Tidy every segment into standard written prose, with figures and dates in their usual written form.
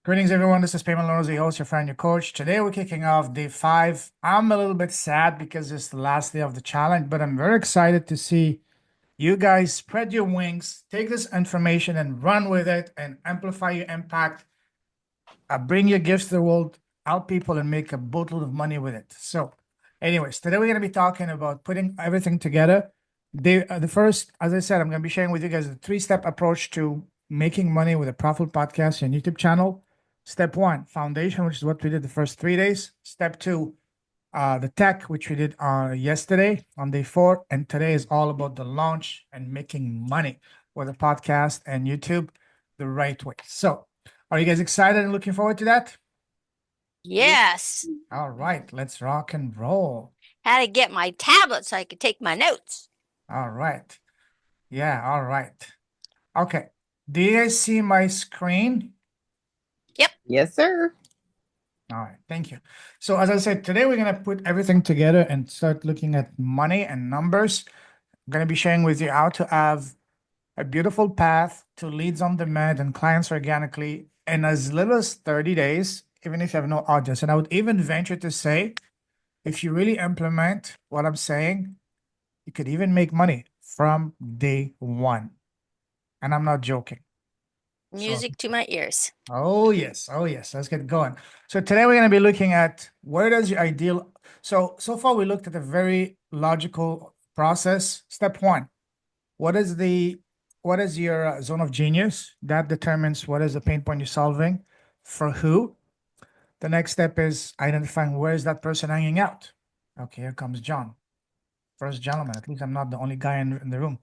Greetings, everyone. This is Payment Loans, the host, your friend, your coach. Today, we're kicking off day 5. I'm a little bit sad because it's the last day of the challenge, but I'm very excited to see you guys spread your wings, take this information and run with it and amplify your impact. Bring your gifts to the world, help people, and make a boatload of money with it. So, anyways, today we're going to be talking about putting everything together. The first, as I said, I'm going to be sharing with you guys a 3-step approach to making money with a profitable podcast and YouTube channel. Step 1, foundation, which is what we did the first 3 days. Step 2, the tech, which we did yesterday on day 4. And today is all about the launch and making money with a podcast and YouTube the right way. So, are you guys excited and looking forward to that? Yes. All right, let's rock and roll. Had to get my tablet so I could take my notes. All right. Yeah, all right. Okay. Do you guys see my screen? Yep. Yes, sir. All right, thank you. So as I said, today we're going to put everything together and start looking at money and numbers. I'm going to be sharing with you how to have a beautiful path to leads on demand and clients organically in as little as 30 days, even if you have no audience. And I would even venture to say, if you really implement what I'm saying, you could even make money from day 1. And I'm not joking. Music to my ears. Oh yes, let's get going. So today we're going to be looking at where does your ideal, so far we looked at a very logical process. Step 1, what is your zone of genius? That determines what is the pain point you're solving for who. The next step is identifying where is that person hanging out. Okay, here comes John. First gentleman. At least I'm not the only guy in the room.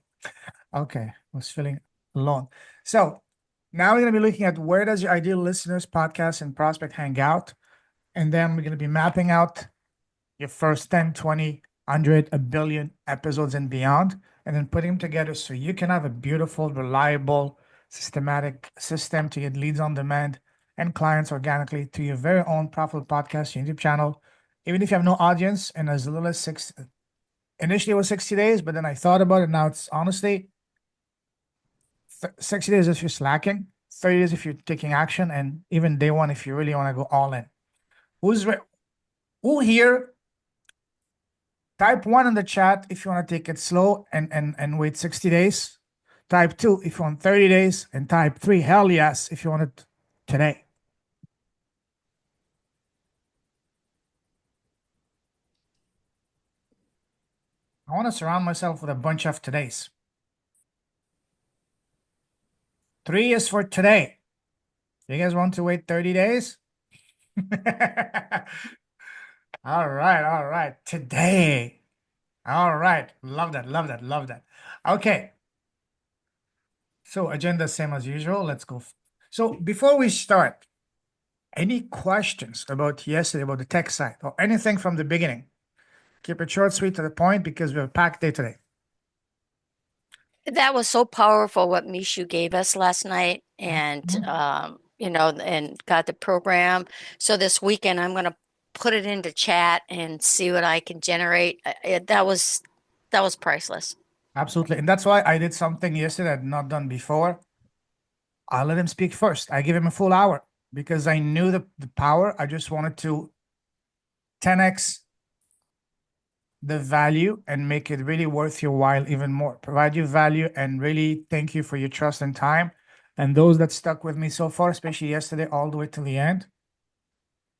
Okay, I was feeling alone. So now we're going to be looking at where does your ideal listeners, podcast, and prospect hang out. And then we're going to be mapping out your first 10, 20, 100, a billion episodes and beyond, and then putting them together so you can have a beautiful, reliable, systematic system to get leads on demand and clients organically to your very own profitable podcast, your YouTube channel. Even if you have no audience and as little as 6, initially it was 60 days, but then I thought about it. Now it's honestly 60 days if you're slacking, 30 days if you're taking action, and even day 1 if you really want to go all in. Who here? Type 1 in the chat if you want to take it slow and wait 60 days. Type 2 if you want 30 days, and type 3, hell yes, if you want it today. I want to surround myself with a bunch of todays. 3 is for today. You guys want to wait 30 days? All right. Today. All right. Love that. Okay. So agenda same as usual. Let's go. So before we start, any questions about yesterday, about the tech side or anything from the beginning? Keep it short, sweet, to the point because we have a packed day today. That was so powerful what Mishu gave us last night and and got the program. So this weekend I'm going to put it into chat and see what I can generate. That was priceless. Absolutely. And that's why I did something yesterday I'd not done before. I let him speak first. I give him a full hour because I knew the power. I just wanted to 10x the value and make it really worth your while even more. Provide you value and really thank you for your trust and time. And those that stuck with me so far, especially yesterday, all the way to the end,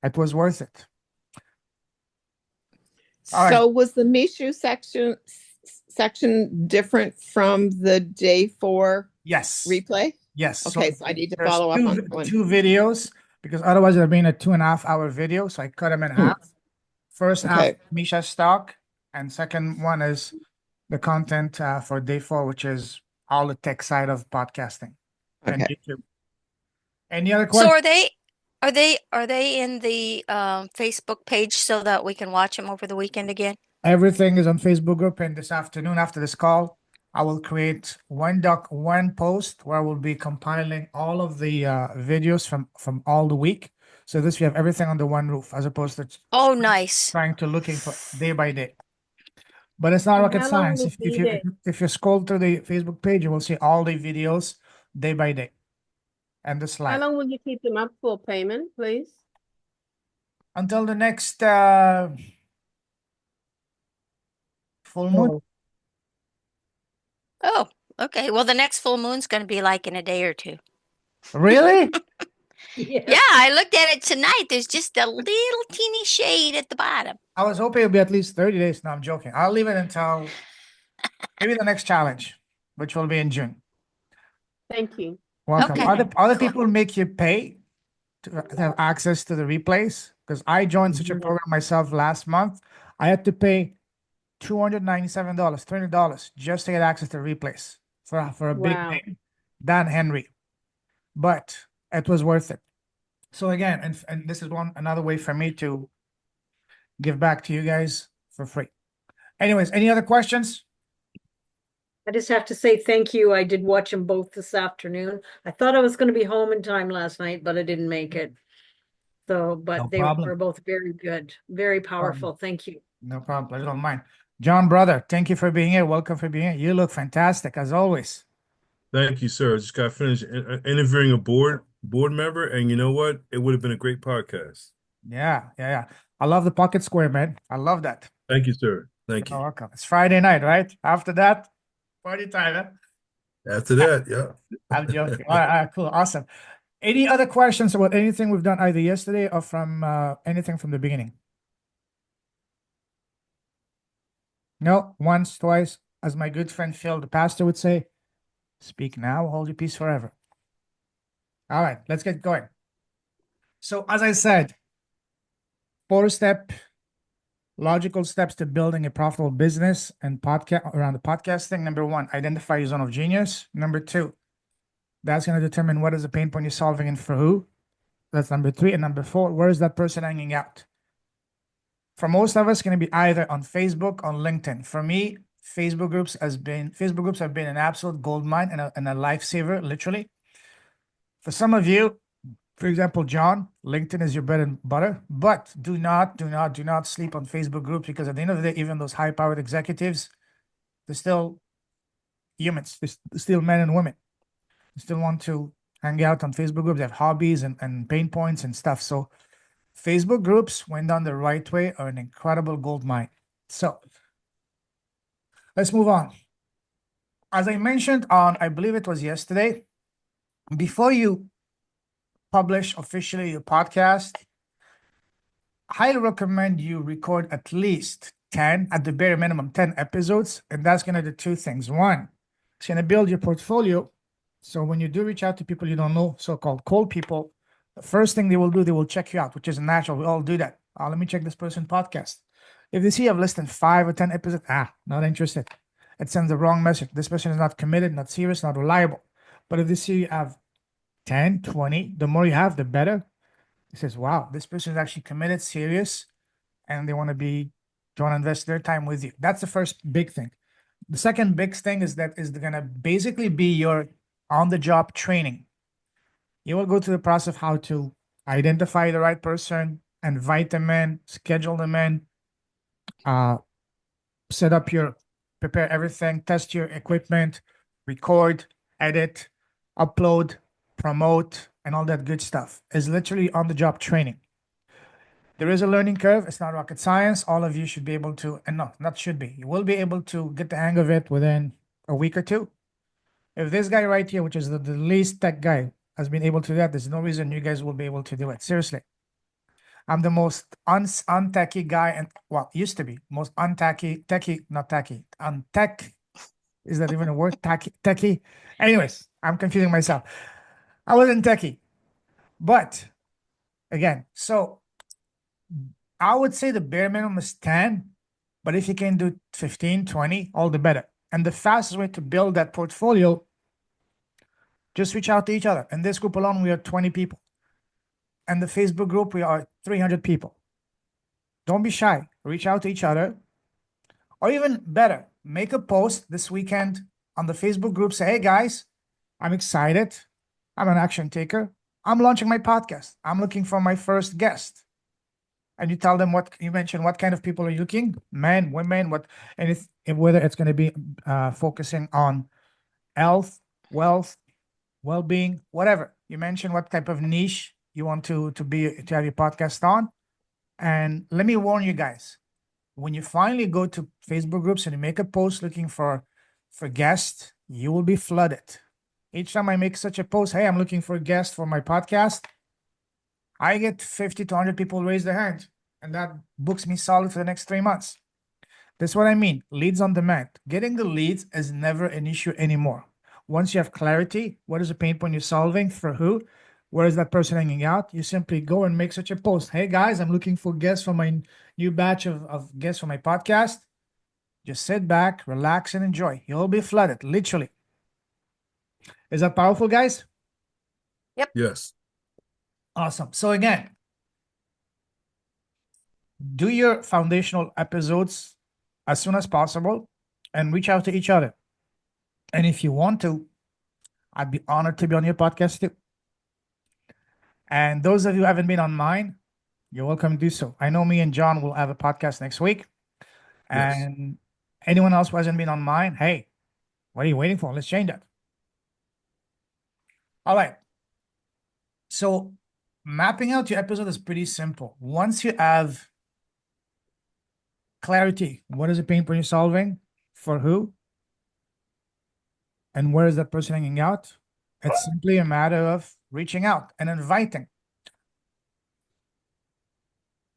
it was worth it. All So right. was the Mishu section different from the day 4 Yes. replay? Yes. Okay, so I need to there's follow up on one. 2 videos because otherwise it'd have been a 2.5-hour video. So I cut them in half. First half, Misha's talk, and second one is the content for day 4, which is all the tech side of podcasting and YouTube. Any other questions? So are they in the Facebook page so that we can watch them over the weekend again? Everything is on Facebook group, and this afternoon after this call, I will create one post where I will be compiling all of the videos from all the week. So this we have everything under one roof as opposed to Nice. trying to looking for day by day. But it's not rocket science. If you scroll through the Facebook page, you will see all the videos day by day. and the How slide. long will you keep them up for payment, please? Until the next full moon. Oh, okay. Well, the next full moon's going to be like in a day or two. Really? Yeah, I looked at it tonight. There's just a little teeny shade at the bottom. I was hoping it'd be at least 30 days. No, I'm joking. I'll leave it until maybe the next challenge, which will be in June. Thank you. Welcome. Okay. Other Cool. people make you pay to have access to the replays? Because I joined such a program myself last month. I had to pay $297, $300 just to get access to replays for a big Wow. name, Dan Henry. But it was worth it. So again, and this is another way for me to give back to you guys for free. Anyways, any other questions? I just have to say thank you. I did watch them both this afternoon. I thought I was going to be home in time last night, but I didn't make it. So, but No they problem. were both very good, very powerful. Thank you. No problem. Pleasure of mine. John, brother, thank you for being here. Welcome for being here. You look fantastic as always. Thank you, sir. I just got finished interviewing a board member, and you know what? It would have been a great podcast. Yeah. I love the pocket square, man. I love that. Thank you, sir. Thank You're you. welcome. It's Friday night, right? After that, party time, huh? After that, yeah. I'm joking. All right, cool. Awesome. Any other questions about anything we've done either yesterday or from anything from the beginning? No, once, twice, as my good friend Phil, the pastor, would say, speak now, hold your peace forever. All right, let's get going. So, as I said, 4-step logical steps to building a profitable business and podcast around the podcasting. Number 1, identify your zone of genius. Number 2, that's going to determine what is the pain point you're solving and for who. That's number 3. And number 4, where is that person hanging out? For most of us, going to be either on Facebook, on LinkedIn. For me, Facebook groups have been an absolute gold mine and a lifesaver, literally. For some of you, for example, John, LinkedIn is your bread and butter, but do not sleep on Facebook groups, because at the end of the day, even those high-powered executives, they're still humans. They're still men and women. They still want to hang out on Facebook groups. They have hobbies and pain points and stuff. So Facebook groups, when done the right way, are an incredible gold mine. So let's move on. As I mentioned I believe it was yesterday, before you publish officially your podcast, I highly recommend you record at least 10, at the bare minimum, 10 episodes. And that's going to do 2 things. 1, it's going to build your portfolio. So when you do reach out to people you don't know, so-called cold people, the first thing they will do, they will check you out, which is natural. We all do that. Let me check this person's podcast. If they see you have less than 5 or 10 episodes, not interested. It sends the wrong message. This person is not committed, not serious, not reliable. But if they see you have 10, 20, the more you have, the better. It says, wow, this person is actually committed, serious, and they want to invest their time with you. That's the first big thing. The second big thing is going to basically be your on-the-job training. You will go through the process of how to identify the right person, invite them in, schedule them in, prepare everything, test your equipment, record, edit, upload, promote, and all that good stuff. Is literally on-the-job training. There is a learning curve. It's not rocket science. All of you should be able to, and no, not should be. You will be able to get the hang of it within a week or 2. If this guy right here, which is the least tech guy, has been able to do that, there's no reason you guys will be able to do it. Seriously. I'm the most untechy guy, and used to be most untech. Is that even a word? Techie. Anyways, I'm confusing myself. I wasn't techie, but again, so I would say the bare minimum is 10, but if you can do 15, 20, all the better. And the fastest way to build that portfolio, just reach out to each other. In this group alone, we are 20 people. And the Facebook group, we are 300 people. Don't be shy. Reach out to each other. Or even better, make a post this weekend on the Facebook group. Say, hey guys, I'm excited. I'm an action taker. I'm launching my podcast. I'm looking for my first guest. And you tell them what you mentioned, what kind of people are you looking? Men, women, whether it's going to be focusing on health, wealth, well-being, whatever. You mentioned what type of niche you want to have your podcast on. And let me warn you guys, when you finally go to Facebook groups and you make a post looking for guests, you will be flooded. Each time I make such a post, hey, I'm looking for a guest for my podcast, I get 50 to 100 people raise their hand, and that books me solid for the next 3 months. That's what I mean. Leads on demand. Getting the leads is never an issue anymore. Once you have clarity, what is the pain point you're solving for who? Where is that person hanging out? You simply go and make such a post. Hey guys, I'm looking for guests for my new batch of guests for my podcast. Just sit back, relax, and enjoy. You'll be flooded, literally. Is that powerful, guys? Yes. Awesome. So again, do your foundational episodes as soon as possible and reach out to each other. And if you want to, I'd be honored to be on your podcast too. And those of you who haven't been on mine, you're welcome to do so. I know me and John will have a podcast next week. Yes. And anyone else who hasn't been on mine, hey, what are you waiting for? Let's change that. All right. So mapping out your episode is pretty simple. Once you have clarity, what is the pain point you're solving? For who? And where is that person hanging out? It's simply a matter of reaching out and inviting.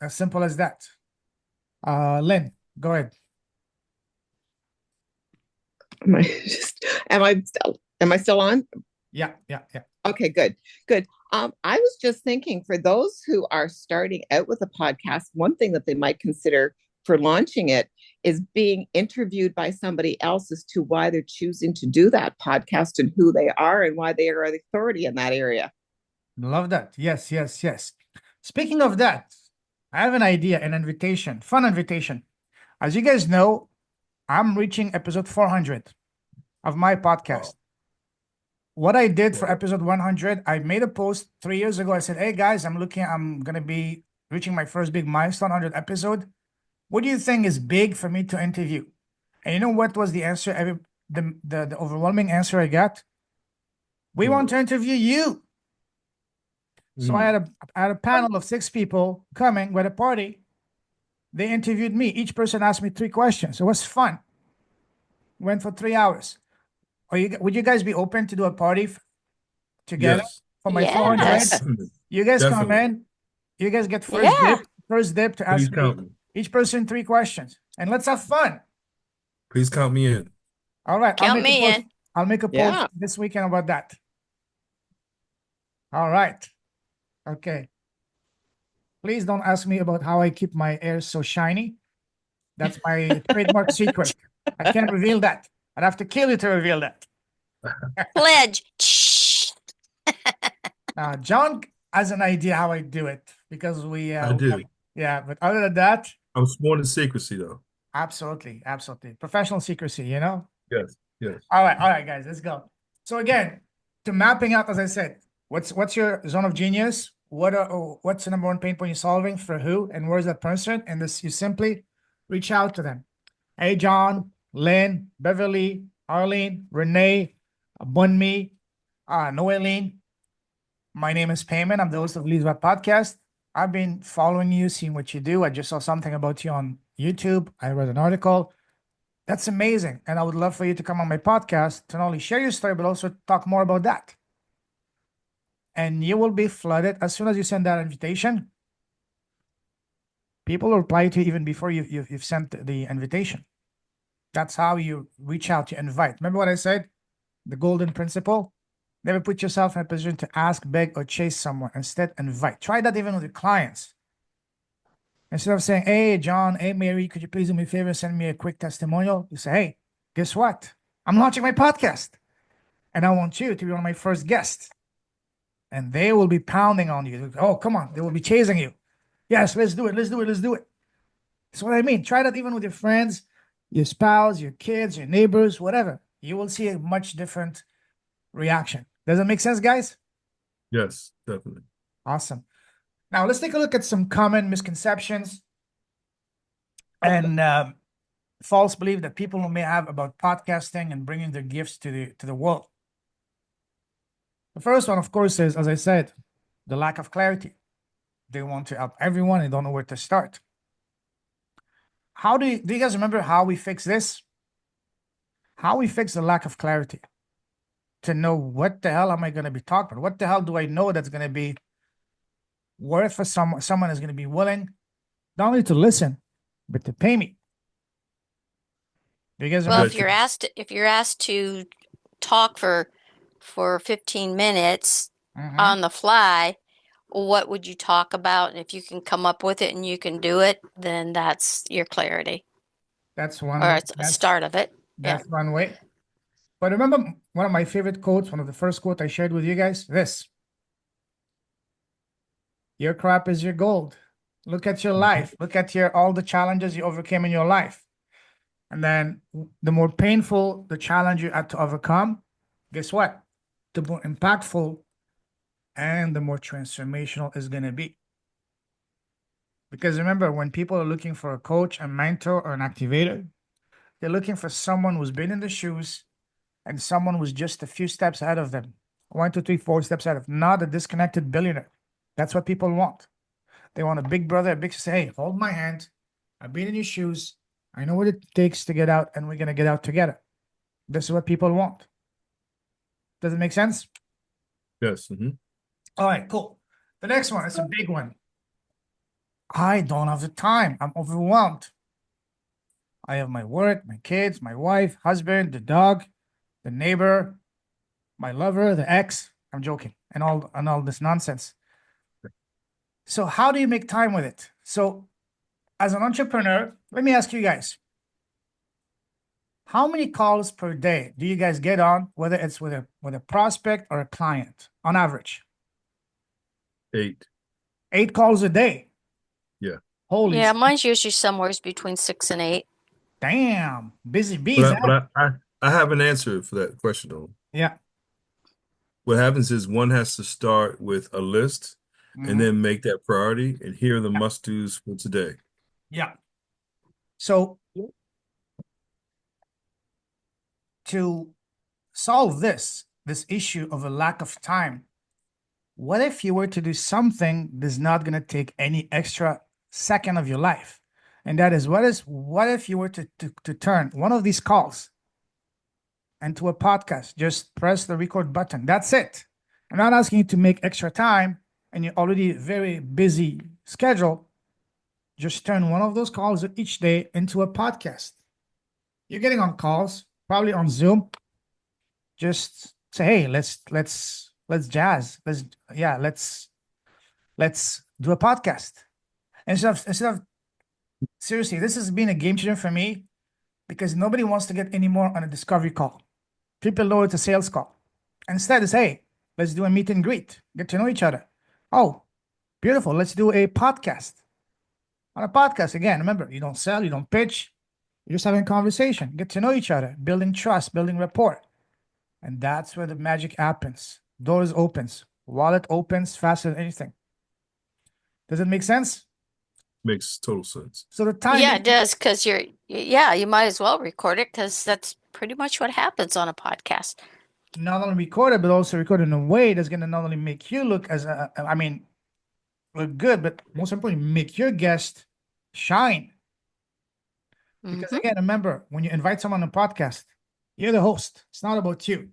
As simple as that. Lynn, go ahead. Am I still on? Yeah. Okay, good. I was just thinking, for those who are starting out with a podcast, one thing that they might consider for launching it is being interviewed by somebody else as to why they're choosing to do that podcast and who they are and why they are the authority in that area. Love that. Yes. Speaking of that, I have an idea, an invitation, fun invitation. As you guys know, I'm reaching episode 400 of my podcast. What I did for episode 100, I made a post 3 years ago. I said, hey guys, I'm going to be reaching my first big milestone, 100 episode. What do you think is big for me to interview? And you know what was the answer? The overwhelming answer I got? We want to interview you. So I had a panel of 6 people coming with a party. They interviewed me. Each person asked me 3 questions. It was fun. Went for 3 hours. Would you guys be open to do a party together Yes. for my Yes. 400? Definitely. You guys come Definitely. in. You guys get Yeah. first dip to Please ask count me me. each person 3 questions, and let's have fun. Please count me in. All right, Count me in. I'll make a post Yeah. this weekend about that. All right. Okay. Please don't ask me about how I keep my hair so shiny. That's my trademark secret. I can't reveal that. I'd have to kill you to reveal that. Pledge. Shh. John has an idea how I do it because I do. yeah, but other than that, I'm sworn in secrecy, though. absolutely. Professional secrecy, you know? Yes. All right, guys, let's go. So again, to mapping out, as I said, what's your zone of genius? What's the number one pain point you're solving for who, and where's that person? And this, you simply reach out to them. Hey, John, Lynn, Beverly, Arlene, Renee, Bunmi, Noeline. My name is Payman. I'm the host of Leads Web Podcast. I've been following you, seeing what you do. I just saw something about you on YouTube. I read an article. That's amazing. And I would love for you to come on my podcast to not only share your story, but also talk more about that. And you will be flooded as soon as you send that invitation. People will reply to you even before you've sent the invitation. That's how you reach out to invite. Remember what I said? The golden principle? Never put yourself in a position to ask, beg, or chase someone. Instead, invite. Try that even with your clients. Instead of saying, hey, John, hey, Mary, could you please do me a favor, send me a quick testimonial? You say, hey, guess what? I'm launching my podcast. And I want you to be one of my first guests. And they will be pounding on you. Oh, come on. They will be chasing you. Yes, let's do it. That's what I mean. Try that even with your friends, your spouse, your kids, your neighbors, whatever. You will see a much different reaction. Does that make sense, guys? Yes, definitely. Awesome. Now let's take a look at some common misconceptions and false belief that people may have about podcasting and bringing their gifts to the world. The first one, of course, is, as I said, the lack of clarity. They want to help everyone and don't know where to start. How do you guys remember how we fix this? How we fix the lack of clarity to know what the hell am I going to be talking about? What the hell do I know that's going to be worth for someone is going to be willing not only to listen, but to pay me? Do you guys Well, remember? if you're asked to talk for 15 minutes Mhm. on the fly, what would you talk about? And if you can come up with it and you can do it, then that's your clarity, That's one or way. it's a start of it. Yeah. That's one way. But remember one of my favorite quotes, one of the first quotes I shared with you guys? This: your crap is your gold. Look at your life. Look at all the challenges you overcame in your life. And then the more painful the challenge you had to overcome, guess what? The more impactful and the more transformational it's going to be. Because remember, when people are looking for a coach, a mentor, or an activator, they're looking for someone who's been in the shoes and someone who's just a few steps ahead of them. 1, 2, 3, 4 steps ahead of, not a disconnected billionaire. That's what people want. They want a big brother, a big sister. Hey, hold my hand. I've been in your shoes. I know what it takes to get out, and we're going to get out together. This is what people want. Does it make sense? Yes. Mm-hmm. All right, cool. The next one is a big one. I don't have the time. I'm overwhelmed. I have my work, my kids, my wife, husband, the dog, the neighbor, my lover, the ex. I'm joking, and all this nonsense. So how do you make time with it? So as an entrepreneur, let me ask you guys, how many calls per day do you guys get on, whether it's with a prospect or a client, on average? 8. 8 calls a day. Yeah. Holy Yeah, mine's usually somewhere between 6 and 8. damn, busy bees, I have an answer for that question though. Yeah. What happens is one has to start with a list and Mhm. then make that priority, and here are the must-dos for today. Yeah. So to solve this issue of a lack of time, what if you were to do something that's not going to take any extra second of your life? And that is, what if you were to turn one of these calls into a podcast? Just press the record button. That's it. I'm not asking you to make extra time and you're already very busy schedule. Just turn one of those calls each day into a podcast. You're getting on calls, probably on Zoom. Just say, hey, let's jazz. Let's do a podcast. Instead of seriously, this has been a game changer for me because nobody wants to get any more on a discovery call. People know it's a sales call. Instead, it's, hey, let's do a meet and greet, get to know each other. Oh, beautiful. Let's do a podcast. On a podcast, again, remember, you don't sell, you don't pitch, you're just having a conversation, get to know each other, building trust, building rapport. And that's where the magic happens. Doors opens, wallet opens faster than anything. Does it make sense? Makes total sense. So the time, Yeah, it does, because you might as well record it because that's pretty much what happens on a podcast. not only record it, but also record in a way that's going to not only make you look look good, but most importantly, make your guest shine. Because Mhm. again, remember, when you invite someone on a podcast, you're the host. It's not about you.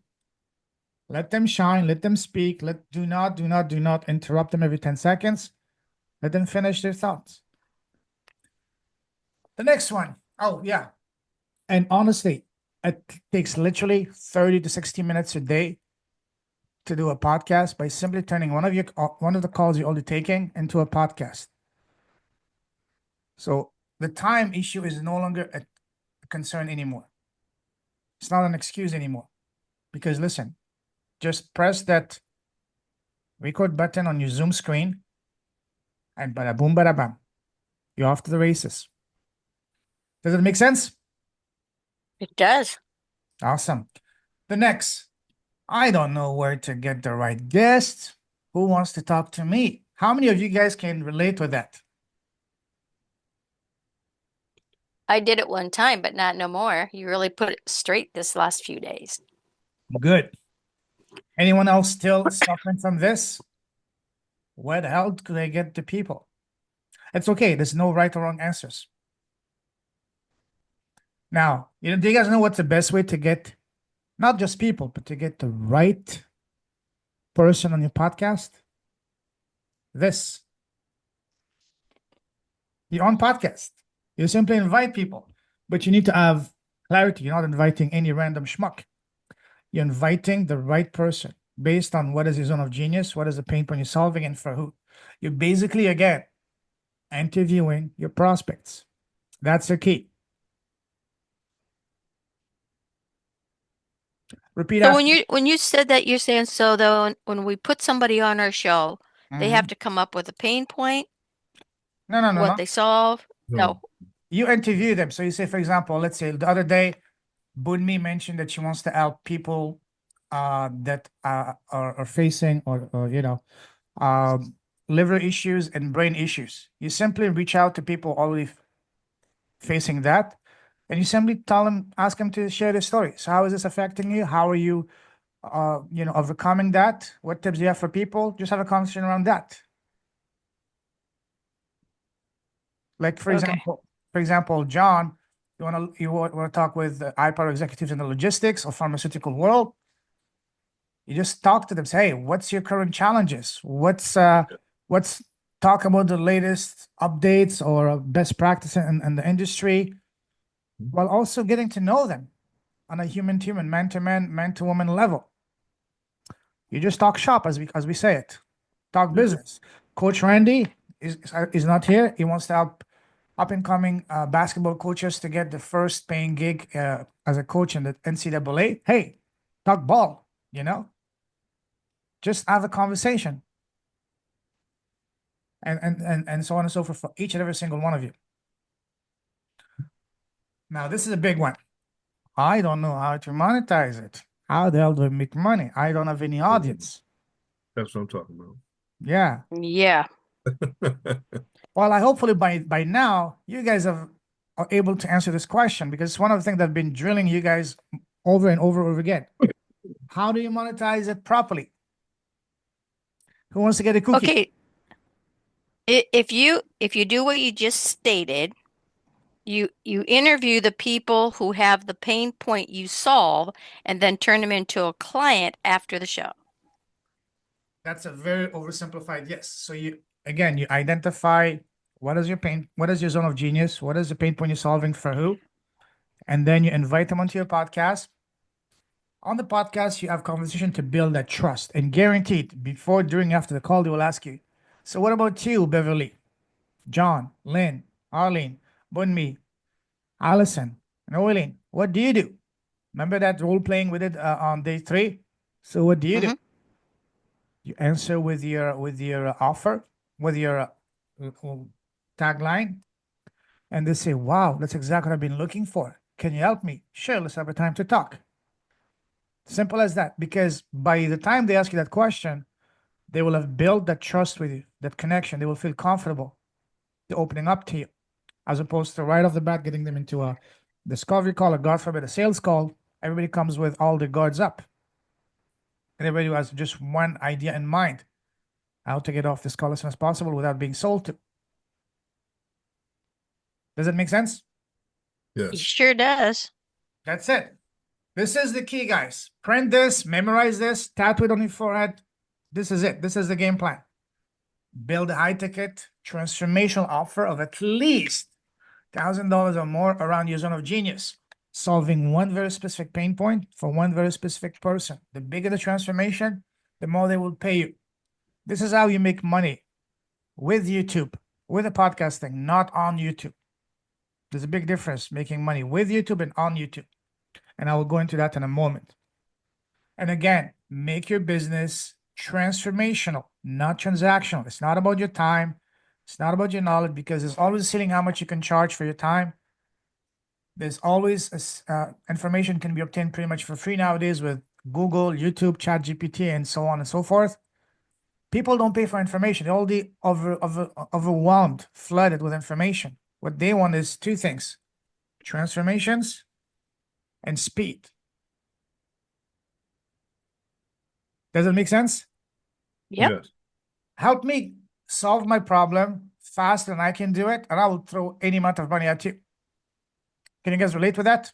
Let them shine, let them speak. Do not interrupt them every 10 seconds. Let them finish their thoughts. The next one. Oh, yeah. And honestly, it takes literally 30 to 60 minutes a day to do a podcast by simply turning one of the calls you're already taking into a podcast. So the time issue is no longer a concern anymore. It's not an excuse anymore. Because listen, just press that record button on your Zoom screen and bada boom, bada bam. You're off to the races. Does it make sense? It does. Awesome. The next, I don't know where to get the right guest. Who wants to talk to me? How many of you guys can relate with that? I did it one time, but not no more. You really put it straight this last few days. Good. Anyone else still suffering from this? Where the hell could they get the people? It's okay. There's no right or wrong answers. Now, do you guys know what's the best way to get not just people, but to get the right person on your podcast? This. Your own podcast. You simply invite people, but you need to have clarity. You're not inviting any random schmuck. You're inviting the right person based on what is your zone of genius, what is the pain point you're solving, and for who. You're basically, again, interviewing your prospects. That's the key. Repeat So after. when you said that, you're saying, so though, when we put somebody on our show, they have to come up with a pain point, No, no, no, what no. they solve. No. You interview them. So you say, for example, let's say the other day, Bunmi mentioned that she wants to help people that are facing or liver issues and brain issues. You simply reach out to people already facing that, and you simply tell them, ask them to share their story. So how is this affecting you? How are you, overcoming that? What tips do you have for people? Just have a conversation around that. Like for Okay. example, John, you want to talk with high-power executives in the logistics or pharmaceutical world. You just talk to them. Say, hey, what's your current challenges? What's talk about the latest updates or best practice in the industry, while also getting to know them on a human-to-human, man-to-man, man-to-woman level. You just talk shop, as we say it. Talk business. Coach Randy is not here. He wants to help up-and-coming basketball coaches to get the first paying gig as a coach in the NCAA. Hey, talk ball, Just have a conversation. And so on and so forth for each and every single one of you. Now, this is a big one. I don't know how to monetize it. How the hell do I make money? I don't have any audience. That's what I'm talking about. Yeah. Yeah. Well, hopefully by now you guys are able to answer this question, because it's one of the things that I've been drilling you guys over and over again. How do you monetize it properly? Who wants to get a cookie? Okay. If you do what you just stated, you interview the people who have the pain point you solve and then turn them into a client after the show. That's a very oversimplified yes. So you identify what is your zone of genius, what is the pain point you're solving for who, and then you invite them onto your podcast. On the podcast, you have conversation to build that trust, and guaranteed before, during, after the call, they will ask you, so what about you, Beverly, John, Lynn, Arlene, Bunmi, Allison, and Eileen? What do you do? Remember that role playing with it on day 3? So what do you do? You answer with your offer, with your tagline, and they say, wow, that's exactly what I've been looking for. Can you help me? Sure, let's have a time to talk. Simple as that. Because by the time they ask you that question, they will have built that trust with you, that connection. They will feel comfortable to opening up to you, as opposed to right off the bat getting them into a discovery call, or God forbid, a sales call. Everybody comes with all their guards up. And everybody has just one idea in mind: how to get off this call as soon as possible without being sold to. Does that make sense? It Yes. sure does. That's it. This is the key, guys. Print this, memorize this, tattoo it on your forehead. This is it. This is the game plan. Build a high-ticket transformational offer of at least $1,000 or more around your zone of genius, solving one very specific pain point for one very specific person. The bigger the transformation, the more they will pay you. This is how you make money with YouTube, with the podcasting, not on YouTube. There's a big difference making money with YouTube and on YouTube. And I will go into that in a moment. And again, make your business transformational, not transactional. It's not about your time. It's not about your knowledge, because there's always a ceiling how much you can charge for your time. There's always information can be obtained pretty much for free nowadays with Google, YouTube, ChatGPT, and so on and so forth. People don't pay for information. They're already overwhelmed, flooded with information. What they want is 2 things: transformations and speed. Does it make sense? Yep. Yes. Help me solve my problem faster than I can do it, and I will throw any amount of money at you. Can you guys relate with that?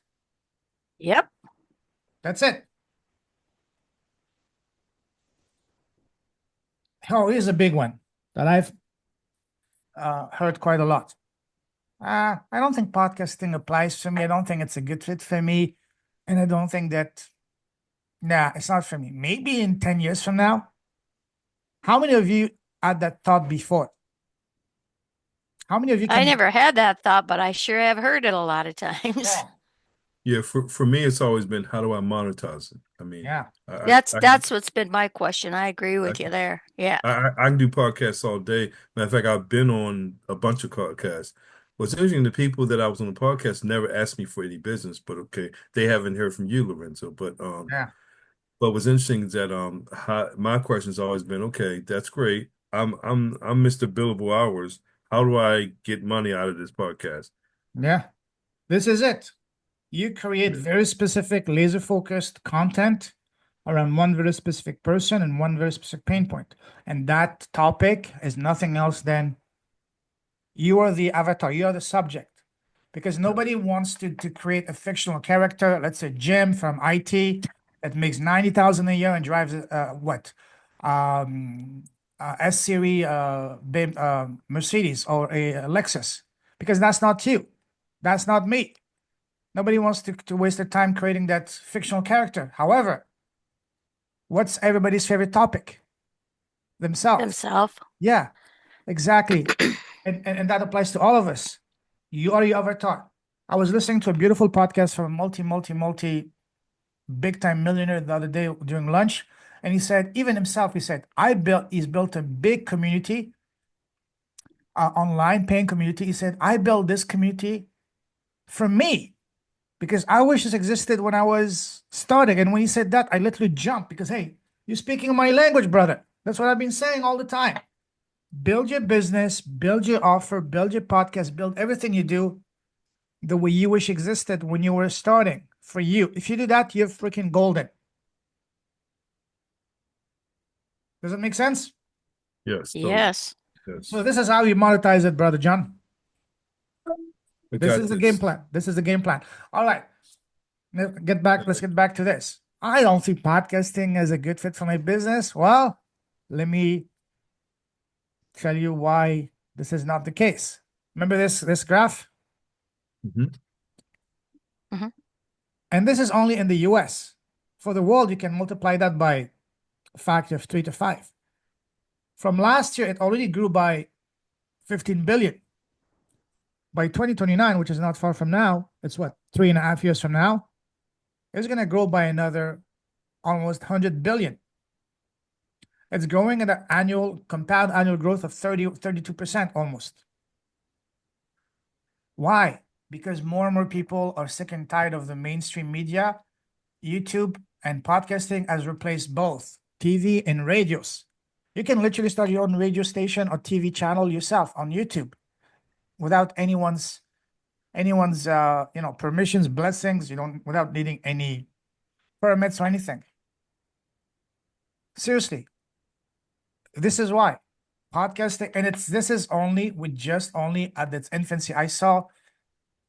Yep. That's it. Oh, here's a big one that I've heard quite a lot. I don't think podcasting applies for me. I don't think it's a good fit for me. And I don't think that, nah, it's not for me. Maybe in 10 years from now. How many of you had that thought before? How many of you I can? never had that thought, but I sure have heard it a lot of times. Yeah. Yeah, for me, it's always been how do I monetize it? I mean, Yeah. That's what's been my question. I agree with you there. Yeah. I can do podcasts all day. Matter of fact, I've been on a bunch of podcasts. What's interesting, the people that I was on the podcast never asked me for any business, but okay, they haven't heard from you, Lorenzo. Yeah. But what's interesting is that my question's always been, okay, that's great. I'm Mr. Billable Hours. How do I get money out of this podcast? Yeah. This is it. You create very specific, laser focused content around one very specific person and one very specific pain point. And that topic is nothing else than you are the avatar, you are the subject. Because nobody wants to create a fictional character, let's say Jim from IT that makes 90,000 a year and drives S-Series Mercedes or a Lexus. Because that's not you. That's not me. Nobody wants to waste their time creating that fictional character. However, what's everybody's favorite topic? Themselves. Yeah, exactly. And that applies to all of us. You are your avatar. I was listening to a beautiful podcast from a multi big time millionaire the other day during lunch. And he said, even himself, he said, he's built a big community, online paying community. He said, I built this community for me. Because I wish this existed when I was starting. And when he said that, I literally jumped because, hey, you're speaking my language, brother. That's what I've been saying all the time. Build your business, build your offer, build your podcast, build everything you do the way you wish existed when you were starting for you. If you do that, you're freaking golden. Does it make sense? Yes. Totally. Yes. Yes. So this is how you monetize it, brother John. I This got is the this. game plan. This is the game plan. All right. Let's get back to this. I don't think podcasting is a good fit for my business. Well, let me tell you why this is not the case. Remember this graph? Mhm. And this is only in the US. For the world, you can multiply that by a factor of 3 to 5. From last year, it already grew by 15 billion. By 2029, which is not far from now, it's what, 3.5 years from now, it's going to grow by another almost 100 billion. It's growing at an annual compound annual growth of 32% almost. Why? Because more and more people are sick and tired of the mainstream media. YouTube and podcasting has replaced both TV and radios. You can literally start your own radio station or TV channel yourself on YouTube without anyone's permissions, blessings. Without needing any permits or anything. Seriously, this is why podcasting, and this is only at its infancy. I saw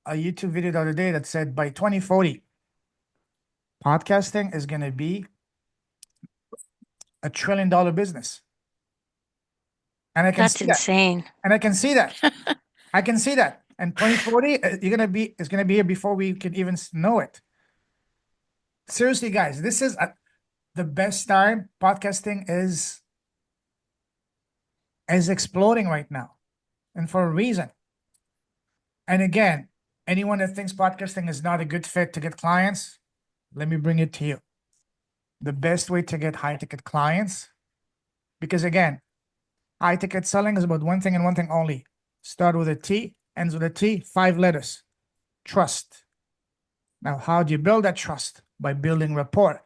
a YouTube video the other day that said by 2040, podcasting is going to be $1 trillion business. And I can That's see that. insane. And I can see that. I can see that. And 2040, it's gonna be here before we can even know it. Seriously, guys, this is the best time. Podcasting is exploding right now, and for a reason. And again, anyone that thinks podcasting is not a good fit to get clients, let me bring it to you. The best way to get high ticket clients, because again, high ticket selling is about one thing and one thing only. Start with a T, ends with a T, 5 letters. Trust. Now, how do you build that trust? By building rapport.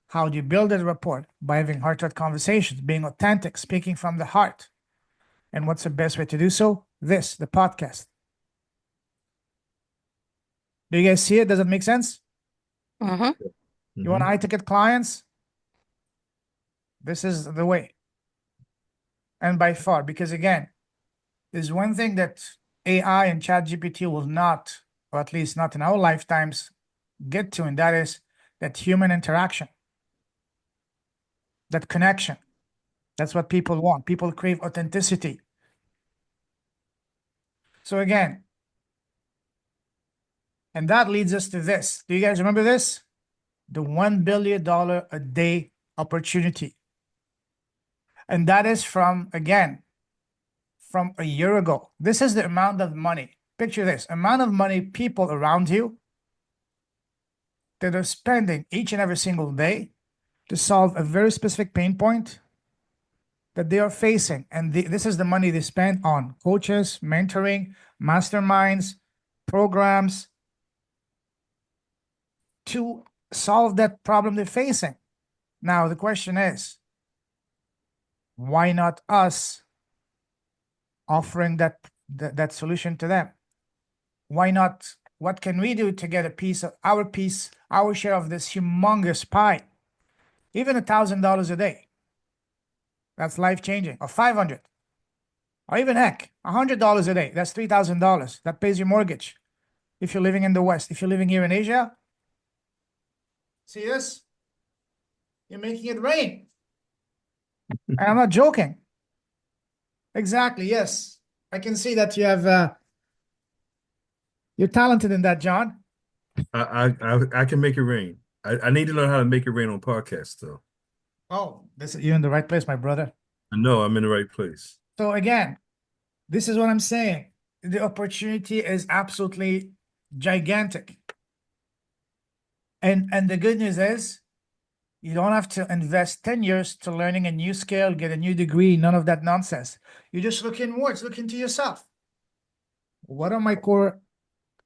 How do you build that rapport? By having heart-to-heart conversations, being authentic, speaking from the heart. And what's the best way to do so? The podcast. Do you guys see it? Does it make sense? Mm-hmm. You want high ticket clients? This is the way. And by far, because again, there's one thing that AI and ChatGPT will not, or at least not in our lifetimes, get to, and that is that human interaction, that connection. That's what people want. People crave authenticity. So again, and that leads us to this. Do you guys remember this? The $1 billion a day opportunity. And that is from, again, from a year ago. This is the amount of money. Picture this, amount of money people around you that are spending each and every single day to solve a very specific pain point that they are facing. And this is the money they spend on coaches, mentoring, masterminds, programs to solve that problem they're facing. Now, the question is, why not us offering that solution to them? Why not? What can we do to get a piece, our share of this humongous pie? Even $1,000 a day. That's life-changing. Or 500. Or even heck, $100 a day. That's $3,000. That pays your mortgage. If you're living in the West. If you're living here in Asia, see this? You're making it rain. And I'm not joking. Exactly, yes. I can see that you have, you're talented in that, John. I can make it rain. I need to learn how to make it rain on podcasts, though. Oh, you're in the right place, my brother. I know I'm in the right place. So again, this is what I'm saying. The opportunity is absolutely gigantic. And the good news is you don't have to invest 10 years to learning a new skill, get a new degree, none of that nonsense. You just look inwards, look into yourself. What are my core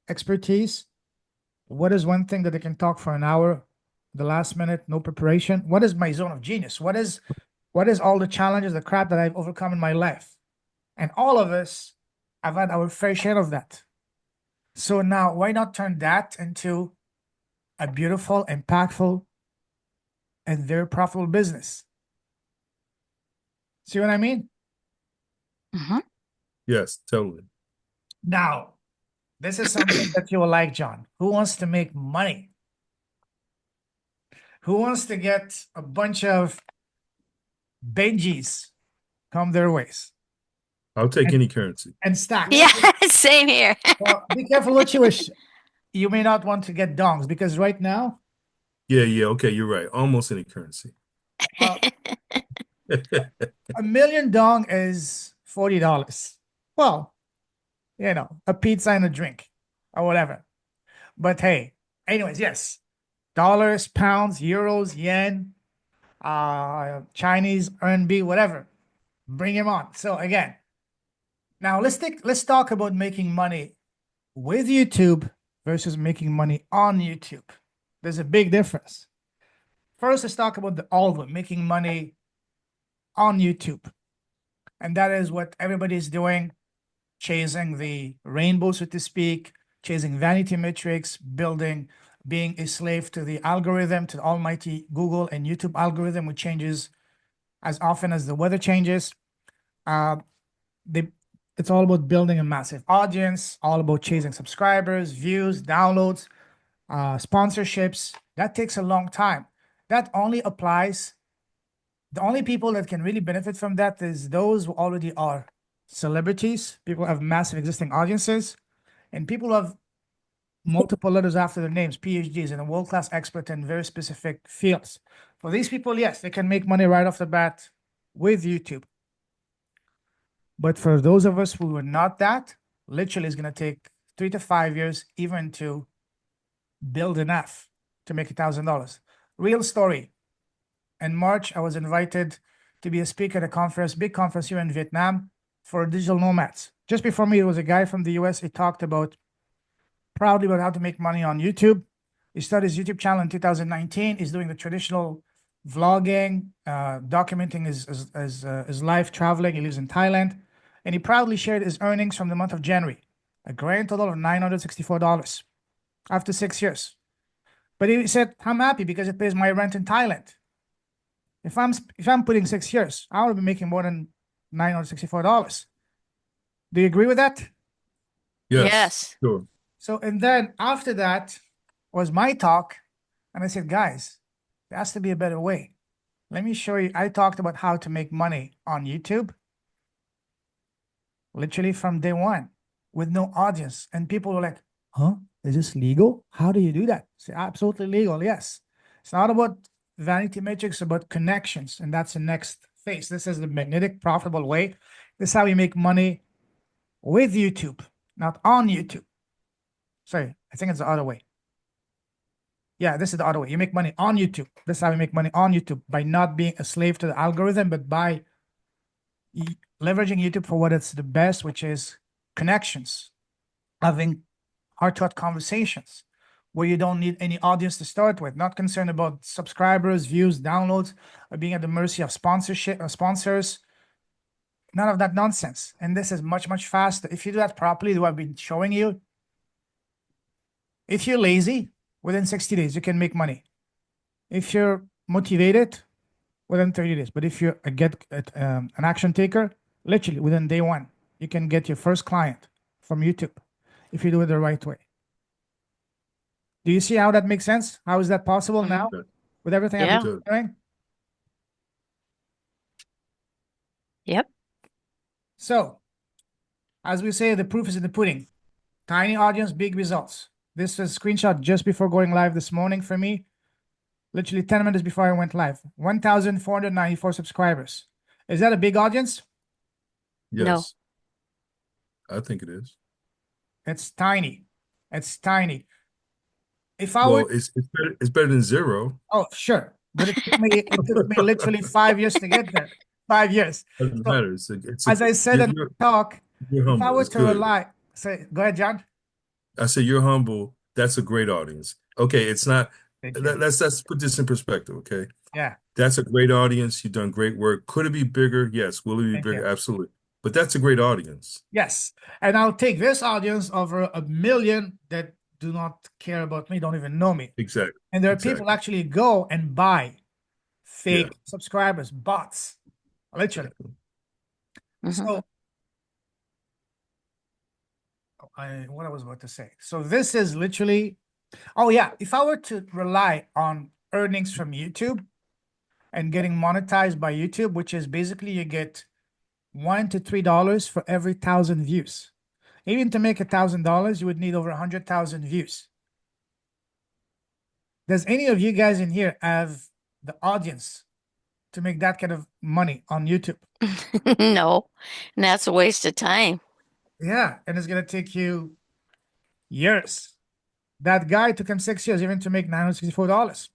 expertise? What is one thing that I can talk for an hour, the last minute, no preparation? What is my zone of genius? What is all the challenges, the crap that I've overcome in my life? And all of us have had our fair share of that. So now, why not turn that into a beautiful, impactful, and very profitable business? See what I mean? Mhm. Yes, totally. Now, this is something that you will like, John. Who wants to make money? Who wants to get a bunch of Benjis come their ways I'll take any currency. and stack? Yeah, same here. Well, be careful what you wish. You may not want to get dongs because right now, Yeah, okay, you're right. Almost any currency. uh, a million dong is $40. Well, a pizza and a drink or whatever. But hey, anyways, yes, dollars, pounds, euros, yen, Chinese, RMB, whatever. Bring him on. So again, now let's talk about making money with YouTube versus making money on YouTube. There's a big difference. First, let's talk about the old one, making money on YouTube. And that is what everybody's doing, chasing the rainbow, so to speak, chasing vanity metrics, being a slave to the algorithm, to the almighty Google and YouTube algorithm, which changes as often as the weather changes. It's all about building a massive audience, all about chasing subscribers, views, downloads, sponsorships. That takes a long time. That only applies. The only people that can really benefit from that is those who already are celebrities, people who have massive existing audiences, and people who have multiple letters after their names, PhDs, and a world-class expert in very specific fields. For these people, yes, they can make money right off the bat with YouTube. But for those of us who are not that, literally it's going to take 3 to 5 years even to build enough to make $1,000. Real story. In March, I was invited to be a speaker at a conference, big conference here in Vietnam for digital nomads. Just before me, there was a guy from the US. He talked proudly about how to make money on YouTube. He started his YouTube channel in 2019. He's doing the traditional vlogging, documenting his life traveling. He lives in Thailand. And he proudly shared his earnings from the month of January, a grand total of $964 after 6 years. But he said, I'm happy because it pays my rent in Thailand. If I'm putting 6 years, I will be making more than $964. Do you agree with that? Yes. Sure. So, and then after that was my talk, and I said, guys, there has to be a better way. Let me show you. I talked about how to make money on YouTube, literally from day one, with no audience. And people were like, huh? Is this legal? How do you do that? I said, absolutely legal, yes. It's not about vanity metrics, about connections. And that's the next phase. This is the magnetic, profitable way. This is how we make money with YouTube, not on YouTube. Sorry, I think it's the other way. Yeah, this is the other way. You make money on YouTube. This is how you make money on YouTube, by not being a slave to the algorithm, but by leveraging YouTube for what it's the best, which is connections, having heart-to-heart conversations where you don't need any audience to start with, not concerned about subscribers, views, downloads, or being at the mercy of sponsorship or sponsors. None of that nonsense. And this is much, much faster. If you do that properly, what I've been showing you, if you're lazy, within 60 days, you can make money. If you're motivated, within 30 days. But if you're an action taker, literally within day one, you can get your first client from YouTube if you do it the right way. Do you see how that makes sense? How is that possible now Okay. with everything Yeah. I've been doing? Yep. So, as we say, the proof is in the pudding. Tiny audience, big results. This is a screenshot just before going live this morning for me. Literally 10 minutes before I went live. 1,494 subscribers. Is that a big audience? Yes. I think it is. It's tiny. It's tiny. If I Well, were, it's better than zero. oh, sure. But it took me literally 5 years to get there. 5 years. Doesn't So, matter. as I said in the talk, you're if I humble. were It's to good. rely, say, go ahead, John. I say you're humble. That's a great audience. Okay, it's not. Thank you. Let's put this in perspective. Okay, Yeah, that's a great audience. You've done great work. Could it be bigger? Yes. Will it be thank bigger? you. Absolutely. But that's a great audience. Yes. And I'll take this audience over 1 million that do not care about me, don't even know me. Exactly. And there are Exactly. people actually go and buy fake Yeah. subscribers, bots, literally. Mhm. So, what I was about to say. So this is literally, oh yeah, if I were to rely on earnings from YouTube and getting monetized by YouTube, which is basically you get $1 to $3 for every 1,000 views. Even to make $1,000, you would need over 100,000 views. Does any of you guys in here have the audience to make that kind of money on YouTube? No, and that's a waste of time. Yeah, and it's gonna take you years. That guy took him 6 years even to make $964.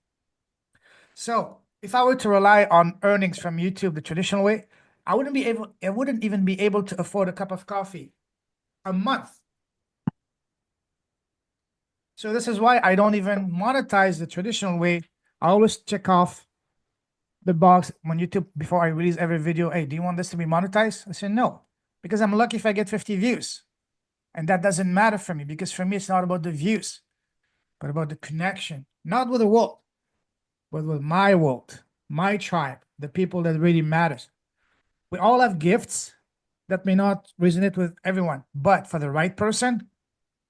So if I were to rely on earnings from YouTube the traditional way, I wouldn't even be able to afford a cup of coffee a month. So this is why I don't even monetize the traditional way. I always check off the box on YouTube before I release every video. Hey, do you want this to be monetized? I say no, because I'm lucky if I get 50 views. And that doesn't matter for me, because for me, it's not about the views, but about the connection, not with the world, but with my world, my tribe, the people that really matters. We all have gifts that may not resonate with everyone, but for the right person,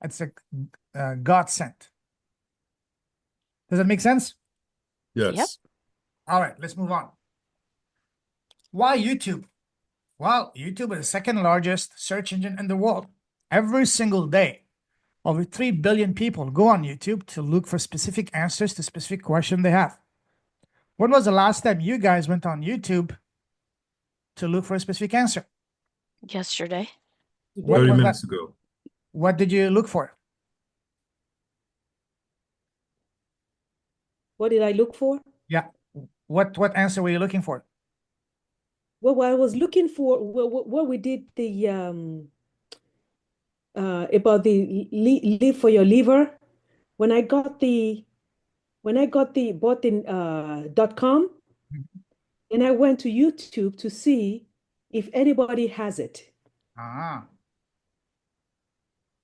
it's a godsend. Does that make sense? Yes. Yep. All right, let's move on. Why YouTube? Well, YouTube is the second largest search engine in the world. Every single day, over 3 billion people go on YouTube to look for specific answers to specific questions they have. When was the last time you guys went on YouTube to look for a specific answer? Yesterday. What 30 was that? minutes ago. What did you look for? What did I look for? Yeah. What answer were you looking for? Well, what I was looking for, what we did the about the live for your liver. When I got the bought in .com, and I went to YouTube to see if anybody has it. Ah.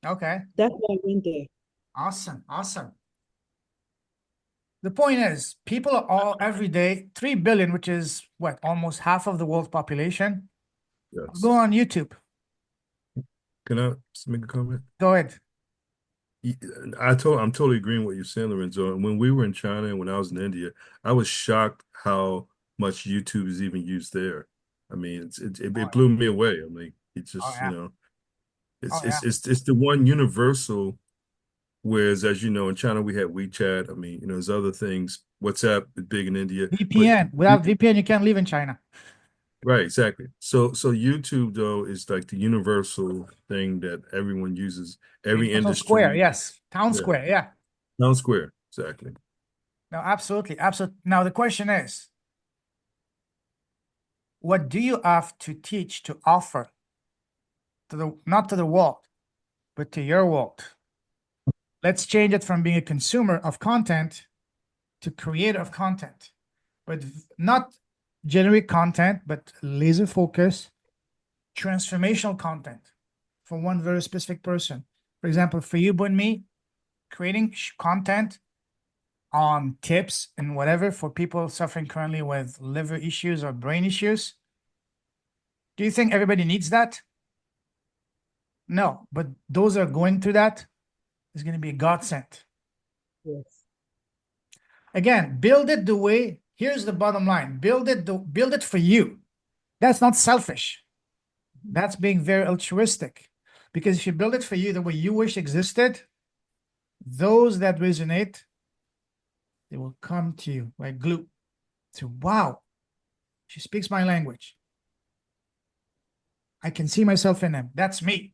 Okay. That's why I went there. Awesome. Awesome. The point is, people are all every day, 3 billion, which is what, almost half of the world's population, Yes. go on YouTube. Can I make a comment? Go ahead. I'm totally agreeing with what you're saying, Lorenzo. When we were in China and when I was in India, I was shocked how much YouTube is even used there. I mean, it blew me away. I mean, it's Oh just, yeah. it's Oh yeah. it's the one universal. Whereas, as you know, in China we had WeChat. I mean, there's other things. WhatsApp is big in India, but VPN. Without VPN, you can't live in China. right, exactly. So YouTube though is like the universal thing that everyone uses, every Universal Square, industry. yes. Town Yeah, Square, yeah. Town Square, exactly. No, absolutely, absolutely. Now the question is, what do you have to teach, to offer to the, not to the world, but to your world? Let's change it from being a consumer of content to creator of content, but not generic content, but laser focus, transformational content for one very specific person. For example, for you and me, creating content on tips and whatever for people suffering currently with liver issues or brain issues. Do you think everybody needs that? No, but those are going through that is going to be a godsend. Yes. Again, build it the way, here's the bottom line. Build it for you. That's not selfish. That's being very altruistic. Because if you build it for you the way you wish existed, those that resonate, they will come to you like glue. So, wow, she speaks my language. I can see myself in him. That's me.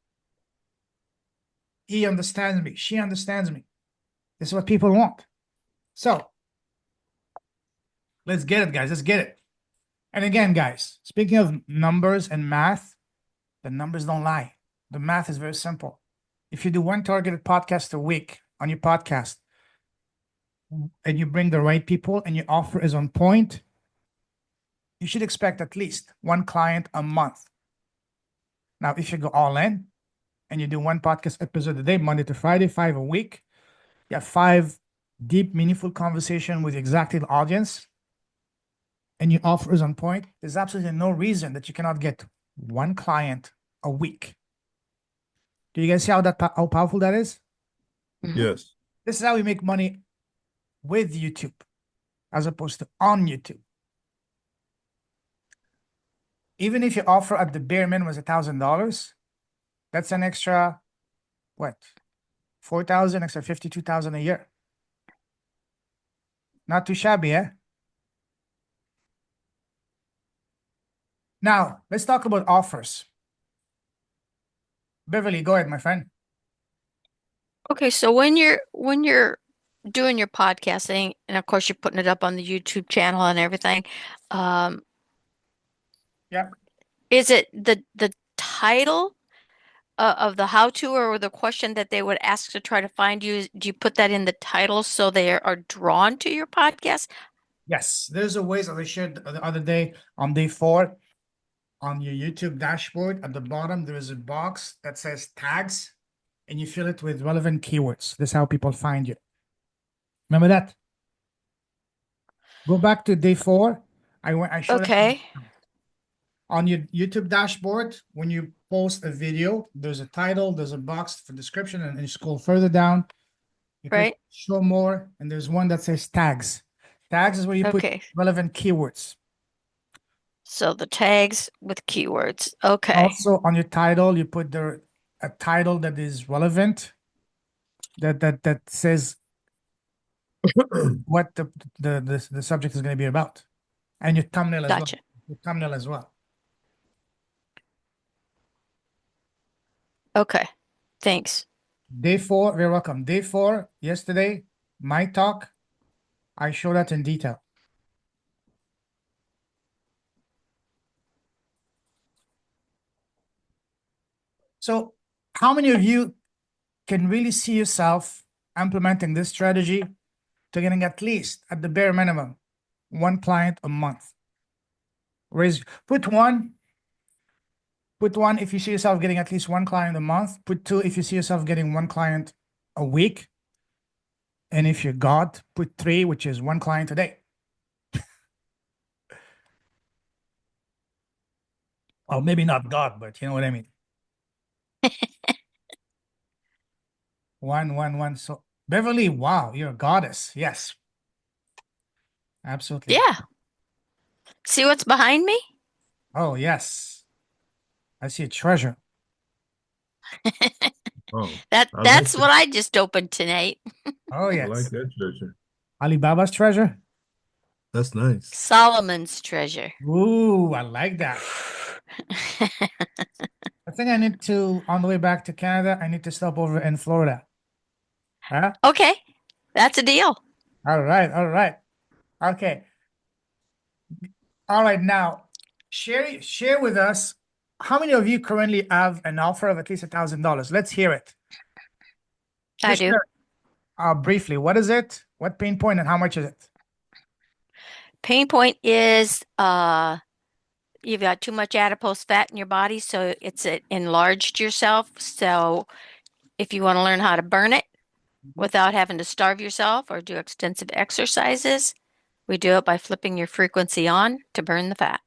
He understands me. She understands me. This is what people want. So, let's get it, guys. Let's get it. And again, guys, speaking of numbers and math, the numbers don't lie. The math is very simple. If you do one targeted podcast a week on your podcast, and you bring the right people and your offer is on point, you should expect at least one client a month. Now, if you go all in and you do one podcast episode a day, Monday to Friday, 5 a week, you have 5 deep, meaningful conversation with exactly the audience, and your offer is on point, there's absolutely no reason that you cannot get one client a week. Do you guys see how powerful that is? Yes. This is how we make money with YouTube as opposed to on YouTube. Even if your offer at the bare minimum is $1,000, that's an extra, what, 4,000, extra 52,000 a year. Not too shabby, eh? Now, let's talk about offers. Beverly, go ahead, my friend. Okay, so when you're doing your podcasting, and of course you're putting it up on the YouTube channel and everything, Yeah. is it the title of the how-to or the question that they would ask to try to find you? Do you put that in the title so they are drawn to your podcast? Yes, there's a ways that I shared the other day on day 4 on your YouTube dashboard. At the bottom, there is a box that says tags, and you fill it with relevant keywords. This is how people find you. Remember that? Go back to day 4. I showed it Okay, on your YouTube dashboard. When you post a video, there's a title, there's a box for description, and you scroll further down. You click right. show more, and there's one that says tags. Tags is where you put Okay, relevant keywords. so the tags with keywords. Okay, Also, on your title, you put a title that is relevant, that says what the subject is going to be about, and your thumbnail as well. gotcha. Your thumbnail as well. Okay, thanks. Day 4, you're welcome. Day 4, yesterday, my talk, I showed that in detail. So, how many of you can really see yourself implementing this strategy to getting at least at the bare minimum one client a month? Put one if you see yourself getting at least one client a month. Put 2 if you see yourself getting one client a week. And if you're God, put 3, which is 1 client a day. Well, maybe not God, but you know what I mean. 1, 1, 1. So Beverly, wow, you're a goddess. Yes, absolutely. Yeah. See what's behind me? Oh, yes. I see a treasure. Oh, I like That's that. what I just opened tonight. Oh, I like yes. that treasure. Alibaba's treasure. That's nice. Solomon's treasure. Ooh, I like that. I think I need to, on the way back to Canada, I need to stop over in Florida. Huh? Okay, that's a deal. All right, all right. Okay. All right, now share with us how many of you currently have an offer of at least $1,000. Let's hear it. I Just do. share, briefly, what is it? What pain point and how much is it? Pain point is you've got too much adipose fat in your body, so it's enlarged yourself. So if you want to learn how to burn it without having to starve yourself or do extensive exercises, we do it by flipping your frequency on to burn the fat.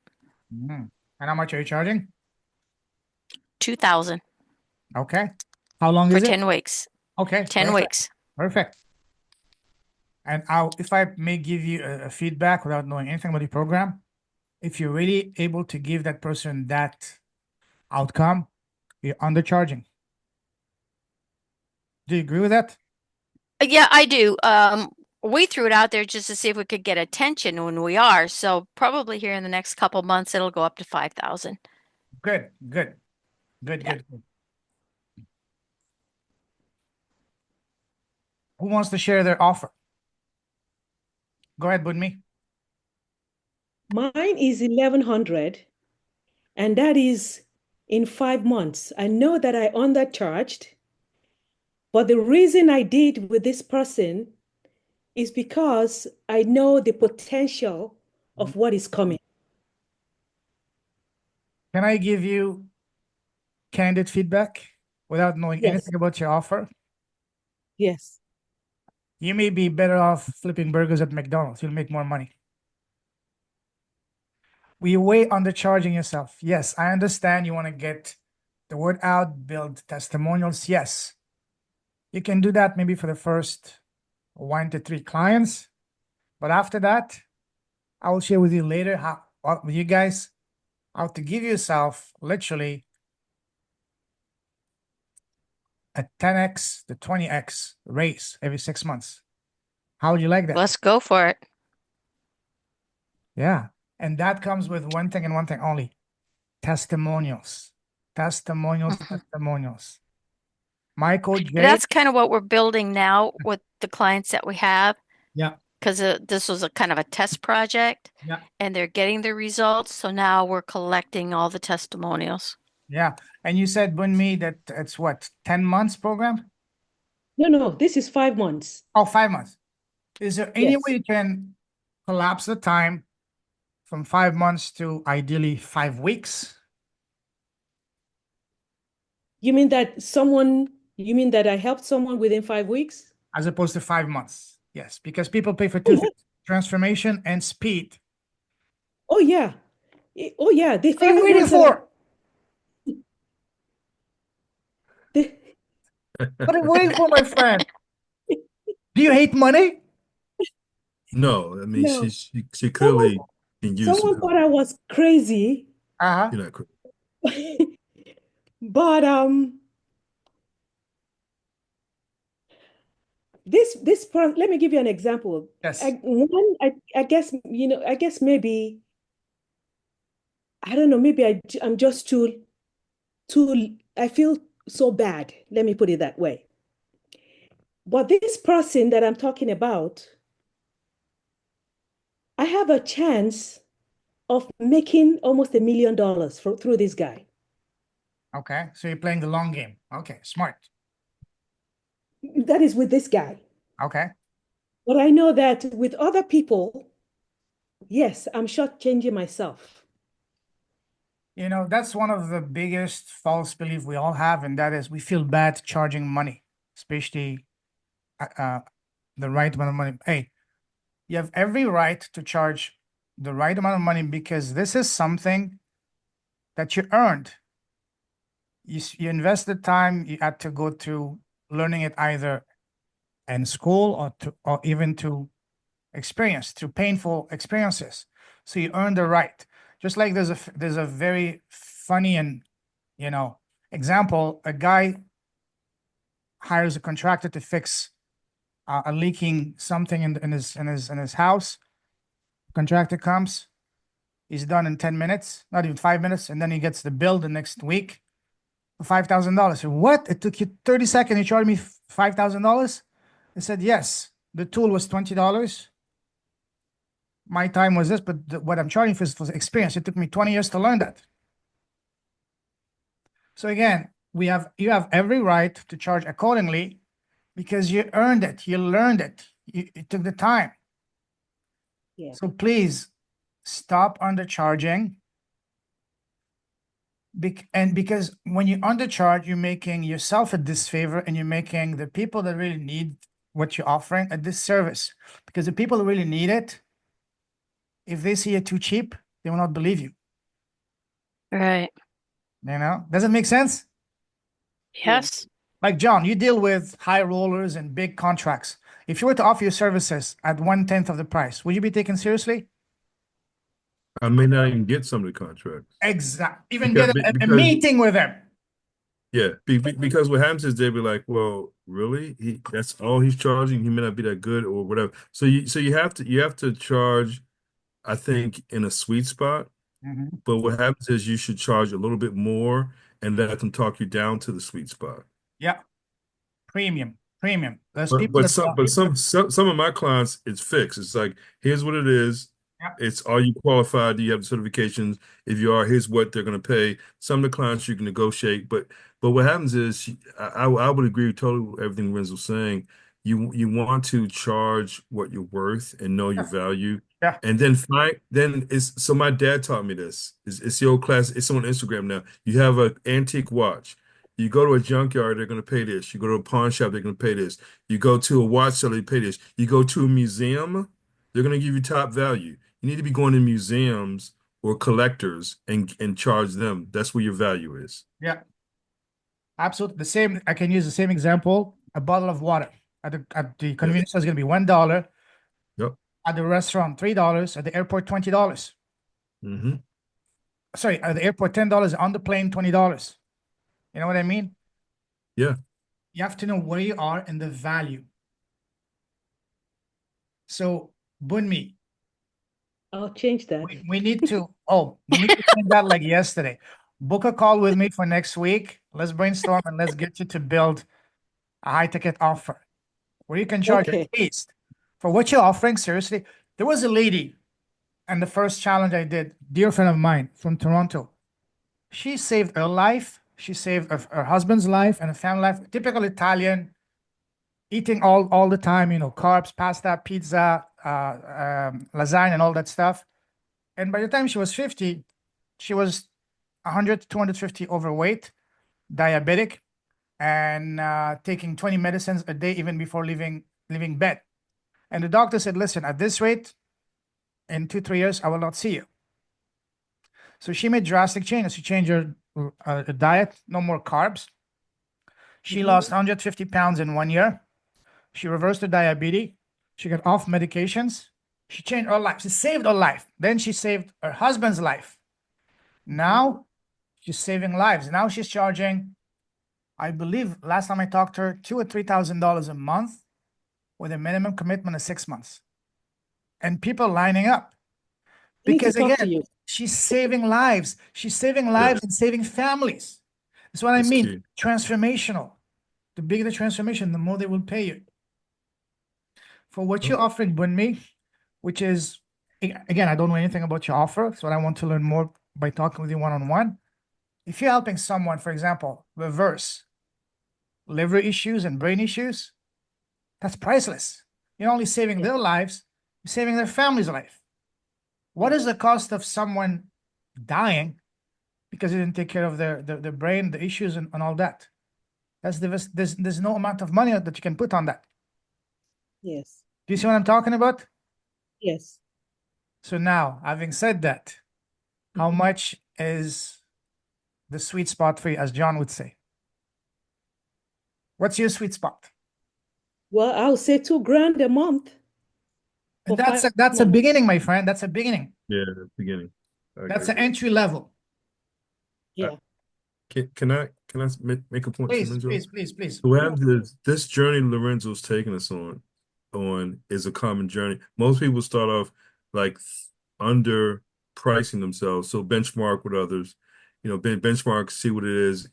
Mhm. And how much are you charging? 2,000 Okay. How long for is it? 10 weeks. Okay, 10 perfect. weeks. Perfect. And if I may give you a feedback without knowing anything about the program, if you're really able to give that person that outcome, you're undercharging. Do you agree with that? Yeah, I do. We threw it out there just to see if we could get attention when we are. So probably here in the next couple months, it'll go up to 5,000. Good, good, good, Yeah. good, good. Who wants to share their offer? Go ahead, Bunmi. Mine is 1,100, and that is in 5 months. I know that I undercharged, but the reason I did with this person is because I know the potential of what is coming. Can I give you candid feedback without knowing Yes, anything about your offer? yes. You may be better off flipping burgers at McDonald's. You'll make more money. You're way undercharging yourself. Yes, I understand you want to get the word out, build testimonials. Yes, you can do that maybe for the first 1 to 3 clients. But after that, I will share with you later with you guys, how to give yourself literally a 10x to 20x raise every 6 months. How would you like that? Let's go for it. Yeah. And that comes with one thing and one thing only: testimonials. Testimonials, Mhm. testimonials. Michael J. That's kind of what we're building now with the clients that we have, Yeah, because this was a kind of a test project yeah, and they're getting the results. So now we're collecting all the testimonials. yeah. And you said, Bunmi, that it's what, 10 months program? No, no, this is 5 months. Oh, 5 months. Is there any way Yes. you can collapse the time from 5 months to ideally 5 weeks? You mean that I helped someone within 5 weeks? As opposed to 5 months. Yes, because people pay for 2 things: transformation and speed. Oh, yeah. Oh, yeah. The What are you 5 waiting months that for? the, What are you waiting for, my friend? Do you hate money? No, I mean no, she someone, clearly can use some someone help. thought I was crazy, Uh-huh. You're not crazy. but let me give you an example. Yes. I guess maybe I don't know, maybe I'm just too I feel so bad. Let me put it that way. But this person that I'm talking about, I have a chance of making almost $1 million through this guy. Okay. So you're playing the long game. Okay. Smart. That is with this guy. Okay. But I know that with other people, yes, I'm shortchanging myself. You know, that's one of the biggest false belief we all have, and that is we feel bad charging money, especially the right amount of money. Hey, you have every right to charge the right amount of money because this is something that you earned. You invested time, you had to go through learning it either in school or even to experience, through painful experiences. So you earn the right. Just like there's a very funny and example. A guy hires a contractor to fix a leaking something in his house. Contractor comes, he's done in 10 minutes, not even 5 minutes, and then he gets the bill the next week for $5,000. What? It took you 30 seconds, you charged me $5,000? I said, yes, the tool was $20. My time was this, but what I'm charging for is for experience. It took me 20 years to learn that. So again, you have every right to charge accordingly because you earned it, you learned it, you took the time. Yeah. So please stop undercharging. Because when you undercharge, you're making yourself a disfavor and you're making the people that really need what you're offering a disservice. Because the people who really need it, if they see it too cheap, they will not believe you. Right. Does it make sense? Yes. Like John, you deal with high rollers and big contracts. If you were to offer your services at 1/10 of the price, would you be taken seriously? I may not even get some of the contracts. Exactly. Even Because, get a because meeting with them. yeah, because what happens is they'll be like, well, really? That's all he's charging. He may not be that good or whatever. So you have to charge, I think, in a sweet spot. Mhm. But what happens is you should charge a little bit more and let them talk you down to the sweet spot. Yeah. Premium. There's But people but that some but some of my clients, it's fixed. It's like, here's what it is. Yeah. It's, are you qualified? Do you have the certifications? If you are, here's what they're going to pay. Some of the clients you can negotiate, but what happens is, I would agree totally with everything Renzo's saying. You want to charge what you're worth and know your value, Yeah. and then it's, so my dad taught me this. It's the old class. It's on Instagram now. You have an antique watch. You go to a junkyard, they're going to pay this. You go to a pawn shop, they're going to pay this. You go to a watch seller, they pay this. You go to a museum, they're going to give you top value. You need to be going to museums or collectors and charge them. That's where your value is. Yeah. Absolutely. The same, I can use the same example. A bottle of water at the convenience store is going to be $1. Yep. At the restaurant, $3. At the airport, $20. Mm-hmm. Sorry, at the airport, $10. On the plane, $20. You know what I mean? Yeah. You have to know where you are and the value. So, Bunmi, I'll change that. we need to change that like yesterday. Book a call with me for next week. Let's brainstorm and let's get you to build a high ticket offer where you can charge Okay. at least for what you're offering. Seriously, there was a lady, and the first challenge I did, dear friend of mine from Toronto, she saved her life. She saved her husband's life and a family life. Typical Italian, eating all the time, carbs, pasta, pizza, lasagna, and all that stuff. And by the time she was 50, she was 100 to 250 overweight, diabetic, and taking 20 medicines a day even before leaving bed. And the doctor said, listen, at this rate, in 2-3 years, I will not see you. So she made drastic changes. She changed her diet, no more carbs. She lost 150 pounds in 1 year. She reversed her diabetes. She got off medications. She changed her life. She saved her life. Then she saved her husband's life. Now she's saving lives. Now she's charging, I believe, last time I talked to her, $2,000 or $3,000 a month with a minimum commitment of 6 months. And people lining up. I need to Because talk to again, you. she's saving lives. She's saving lives and saving families. That's what I That's mean. key. Transformational. The bigger the transformation, the more they will pay you. For what you're offering, Bunmi, which is, again, I don't know anything about your offer, so I want to learn more by talking with you one-on-one. If you're helping someone, for example, reverse liver issues and brain issues, that's priceless. You're only saving their lives, you're saving their family's life. What is the cost of someone dying because they didn't take care of their brain, the issues, and all that? There's no amount of money that you can put on that. Yes. Do you see what I'm talking about? Yes. So now, having said that, how much is the sweet spot for you, as John would say? What's your sweet spot? Well, I'll say $2,000 a month And for five that's a months. beginning, my friend. That's a beginning. Yeah, beginning. That's an entry level. Yeah. Can I make a point, Please, Lorenzo? please, please, please. What happens is this journey Lorenzo's taking us on is a common journey. Most people start off like under pricing themselves, so benchmark with others, benchmark, see what it is,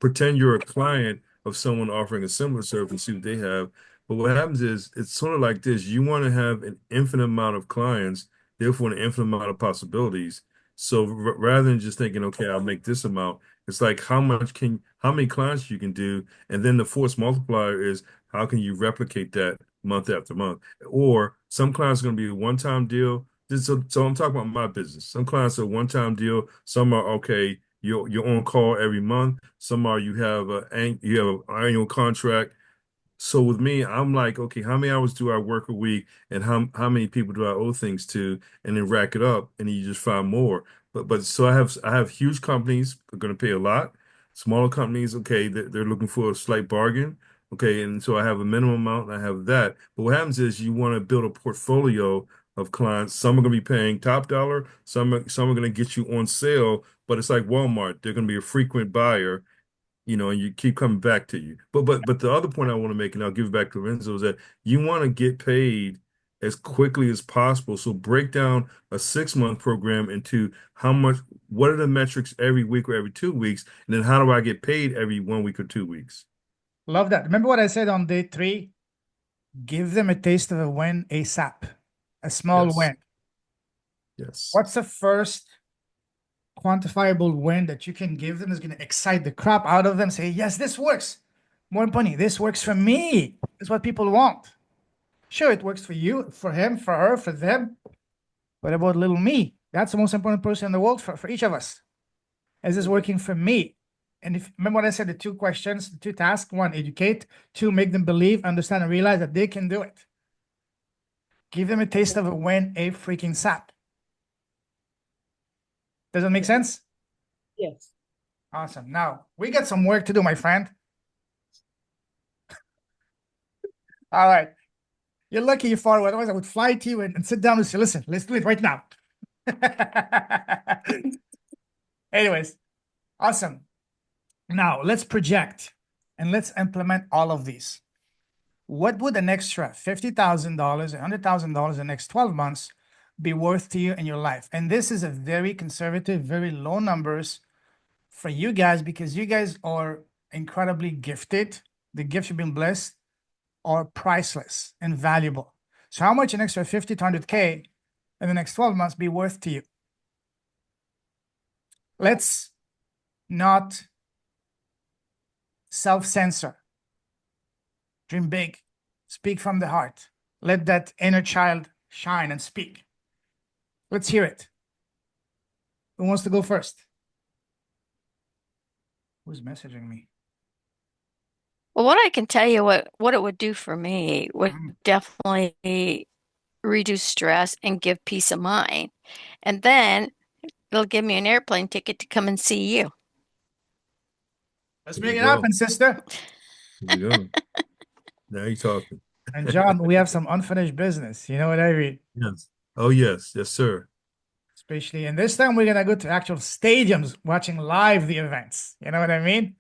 pretend you're a client of someone offering a similar service, see what they have. But what happens is it's sort of like this: you want to have an infinite amount of clients, therefore an infinite amount of possibilities. So rather than just thinking, okay, I'll make this amount, it's like how many clients you can do, and then the force multiplier is how can you replicate that month after month? Or some clients are going to be a one-time deal. So I'm talking about my business. Some clients are one-time deal. Some are okay. You're on call every month. Some are you have an annual contract. So with me, I'm like, okay, how many hours do I work a week, and how many people do I owe things to, and then rack it up, and then you just find more. But so I have huge companies that are going to pay a lot. Smaller companies, okay, they're looking for a slight bargain, okay, and so I have a minimum amount, and I have that. But what happens is you want to build a portfolio of clients. Some are going to be paying top dollar. Some are going to get you on sale, but it's like Walmart. They're going to be a frequent buyer, and you keep coming back to you. But the other point I want to make, and I'll give it back to Lorenzo, is that you want to get paid as quickly as possible. So break down a 6-month program into what are the metrics every week or every 2 weeks, and then how do I get paid every 1 week or 2 weeks? Love that. Remember what I said on day 3? Give them a taste of a win ASAP, a small Yes. win. Yes. What's the first quantifiable win that you can give them is going to excite the crap out of them? Say, yes, this works. More money. This works for me. It's what people want. Sure, it works for you, for him, for her, for them. What about little me? That's the most important person in the world for each of us. Is this working for me? And if remember what I said, the 2 questions, the 2 tasks: 1, educate; 2, make them believe, understand, and realize that they can do it. Give them a taste of a win, a freaking sap. Does that make sense? Yes. Awesome. Now we got some work to do, my friend. All right. You're lucky you're far away. Otherwise, I would fly to you and sit down and say, listen, let's do it right now. Anyways, awesome. Now let's project and let's implement all of these. What would an extra $50,000, $100,000 in the next 12 months be worth to you in your life? And this is a very conservative, very low numbers for you guys, because you guys are incredibly gifted. The gifts you've been blessed are priceless and valuable. So how much an extra 50 to 100K in the next 12 months be worth to you? Let's not self-censor. Dream big. Speak from the heart. Let that inner child shine and speak. Let's hear it. Who wants to go first? Who's messaging me? Well, what I can tell you what it would do for me would definitely reduce stress and give peace of mind. And then it'll give me an airplane ticket to come and see you. Let's There make you it go. happen, sister. There you go. Now you're talking. And John, we have some unfinished business. You know what I mean? Yes. Oh, yes. Yes, sir. Especially, and this time we're gonna go to actual stadiums watching live the events. You know what I mean?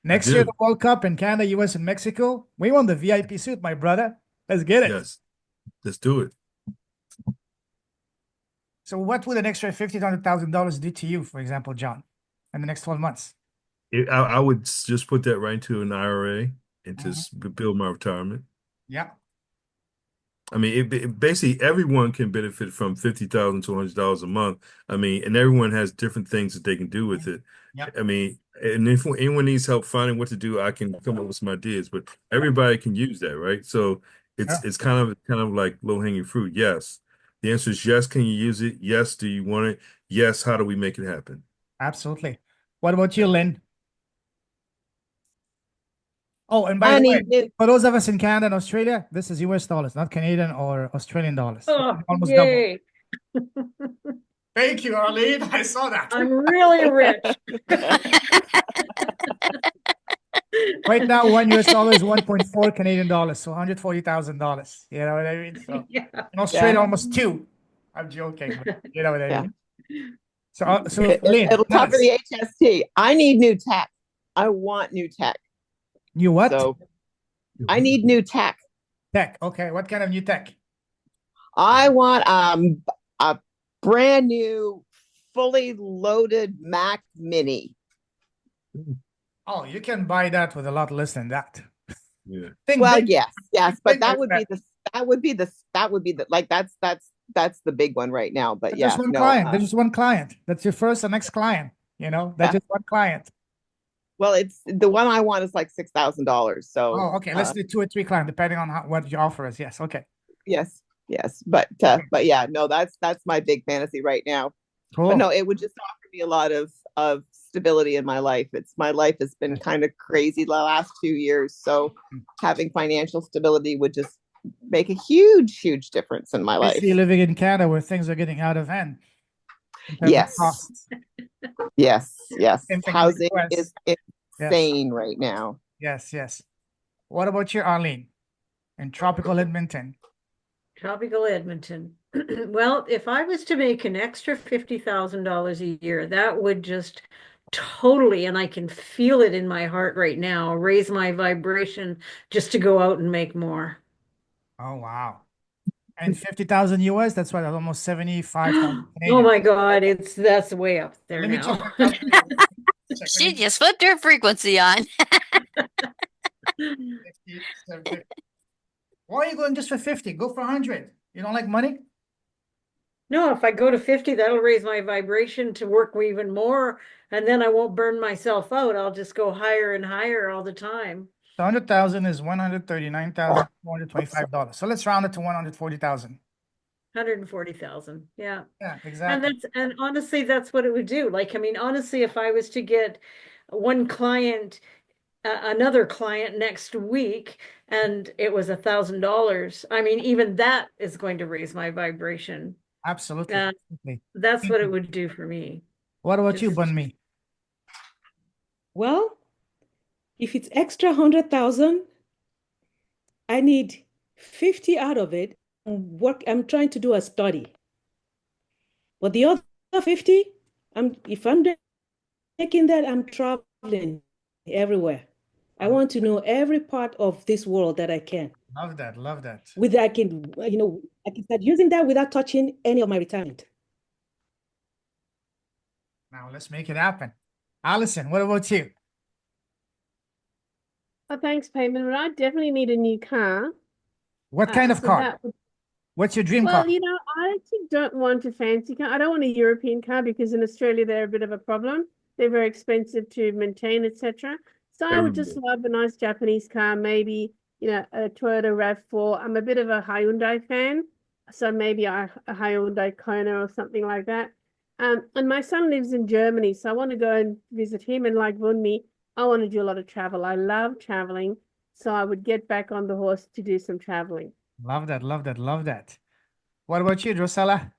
Next year, do. the World Cup in Canada, US, and Mexico. We want the VIP suite, my brother. Let's get it. Yes. Let's do it. So what would an extra $50,000 to $100,000 do to you, for example, John, in the next 12 months? I would just put that right into an IRA and Mhm. just build my retirement. Yeah, I mean, basically everyone can benefit from $50,000 to $100 a month. I mean, and everyone has different things that they can do with it. yeah, I mean, and if anyone needs help finding what to do, I can come up with some ideas. But everybody can use that, right? So yeah, it's kind of like low-hanging fruit. Yes. The answer is yes. Can you use it? Yes. Do you want it? Yes. How do we make it happen? absolutely. What about you, Lynn? Oh, and by I the way, need new. for those of us in Canada and Australia, this is US dollars, not Canadian or Australian dollars. Oh, Almost double. yay. Thank you, Arlene. I saw that. I'm really rich. Right now, one US dollar is 1.4 Canadian dollars, so $140,000. You know what I mean? So Yeah. in Australia, almost two. I'm joking, but you know what I Yeah. mean. So It'll Lynn, top for the HST. I need new tech. I want new tech. you what? So I need new tech. Tech. Okay, what kind of new tech? I want a brand new, fully loaded Mac Mini. Oh, you can buy that with a lot less than that. Yeah. Think Well, big. yes, but Think that like would be the like that's the big one right now. But That's yeah, just one no, client. That's just one client. That's your first and next client. You know, that's Yeah. just one client. well, it's the one I want is like $6,000. So Oh, okay. Let's do 2 or 3 clients, depending on what your offer is. Yes. Okay. yes, but yeah, no, that's my big fantasy right now. Cool. But no, it would just offer me a lot of stability in my life. My life has been kind of crazy the last few years. So having financial stability would just make a huge difference in my life. Especially living in Canada where things are getting out of hand. in terms of Yes. costs. Yes. Same thing in the Housing US. is insane right now. Yes. What about you, Arlene? In tropical Edmonton? Tropical Edmonton. Well, if I was to make an extra $50,000 a year, that would just totally, and I can feel it in my heart right now, raise my vibration just to go out and make more. Oh, wow. And 50,000 US, that's what, almost 75,000 Oh Canadian. my God, that's way up there Let me now. check my calculator. Check, She let me just flipped her frequency on. 50, 70. Why are you going just for 50? Go for 100. You don't like money? No, if I go to 50, that'll raise my vibration to work even more, and then I won't burn myself out. I'll just go higher and higher all the time. 100,000 is $139,425. So let's round it to 140,000. 140,000. Yeah. Yeah, And exactly. honestly, that's what it would do. Like, I mean, honestly, if I was to get one client, another client next week, and it was $1,000, I mean, even that is going to raise my vibration. Absolutely. Uh, Absolutely. That's what it would do for me. What about you, Just- Bunmi? Well, if it's extra 100,000, I need 50 out of it. I'm trying to do a study. But the other 50, if I'm taking that, I'm traveling everywhere. I want to know every part of this world that I can. Love that. Love that. I can start using that without touching any of my retirement. Now let's make it happen. Allison, what about you? Oh, thanks, Payman. But I definitely need a new car. What kind of So car? that would- What's your dream Well, car? you know, I actually don't want a fancy car. I don't want a European car because in Australia they're a bit of a problem. They're very expensive to maintain, etc. So I would just love a nice Japanese car, maybe, you know, a Toyota RAV4. I'm a bit of a Hyundai fan, so maybe a Hyundai Kona or something like that. And my son lives in Germany, so I want to go and visit him. And like Bunmi, I want to do a lot of travel. I love traveling, so I would get back on the horse to do some traveling. Love that. Love that. Love that. What about you, Drosella?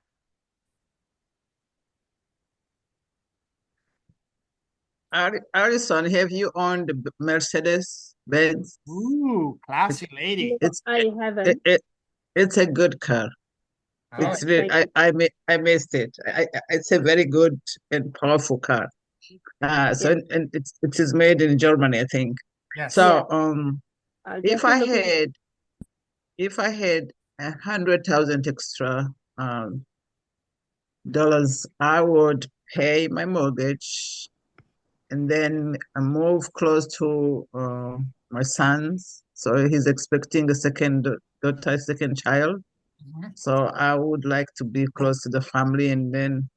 Alison, have you owned the Mercedes Benz? Ooh, classy lady. It's I haven't. it's a good car. Oh, It's really, Thank I missed it. It's a very good and powerful car. So Yeah. and it is made in Germany, I think. yes. So I'll if I definitely look at had 100,000 extra dollars, I would pay my mortgage and then move close to my son's. So he's expecting a second daughter, second child. Mhm. So I would like to be close to the family and then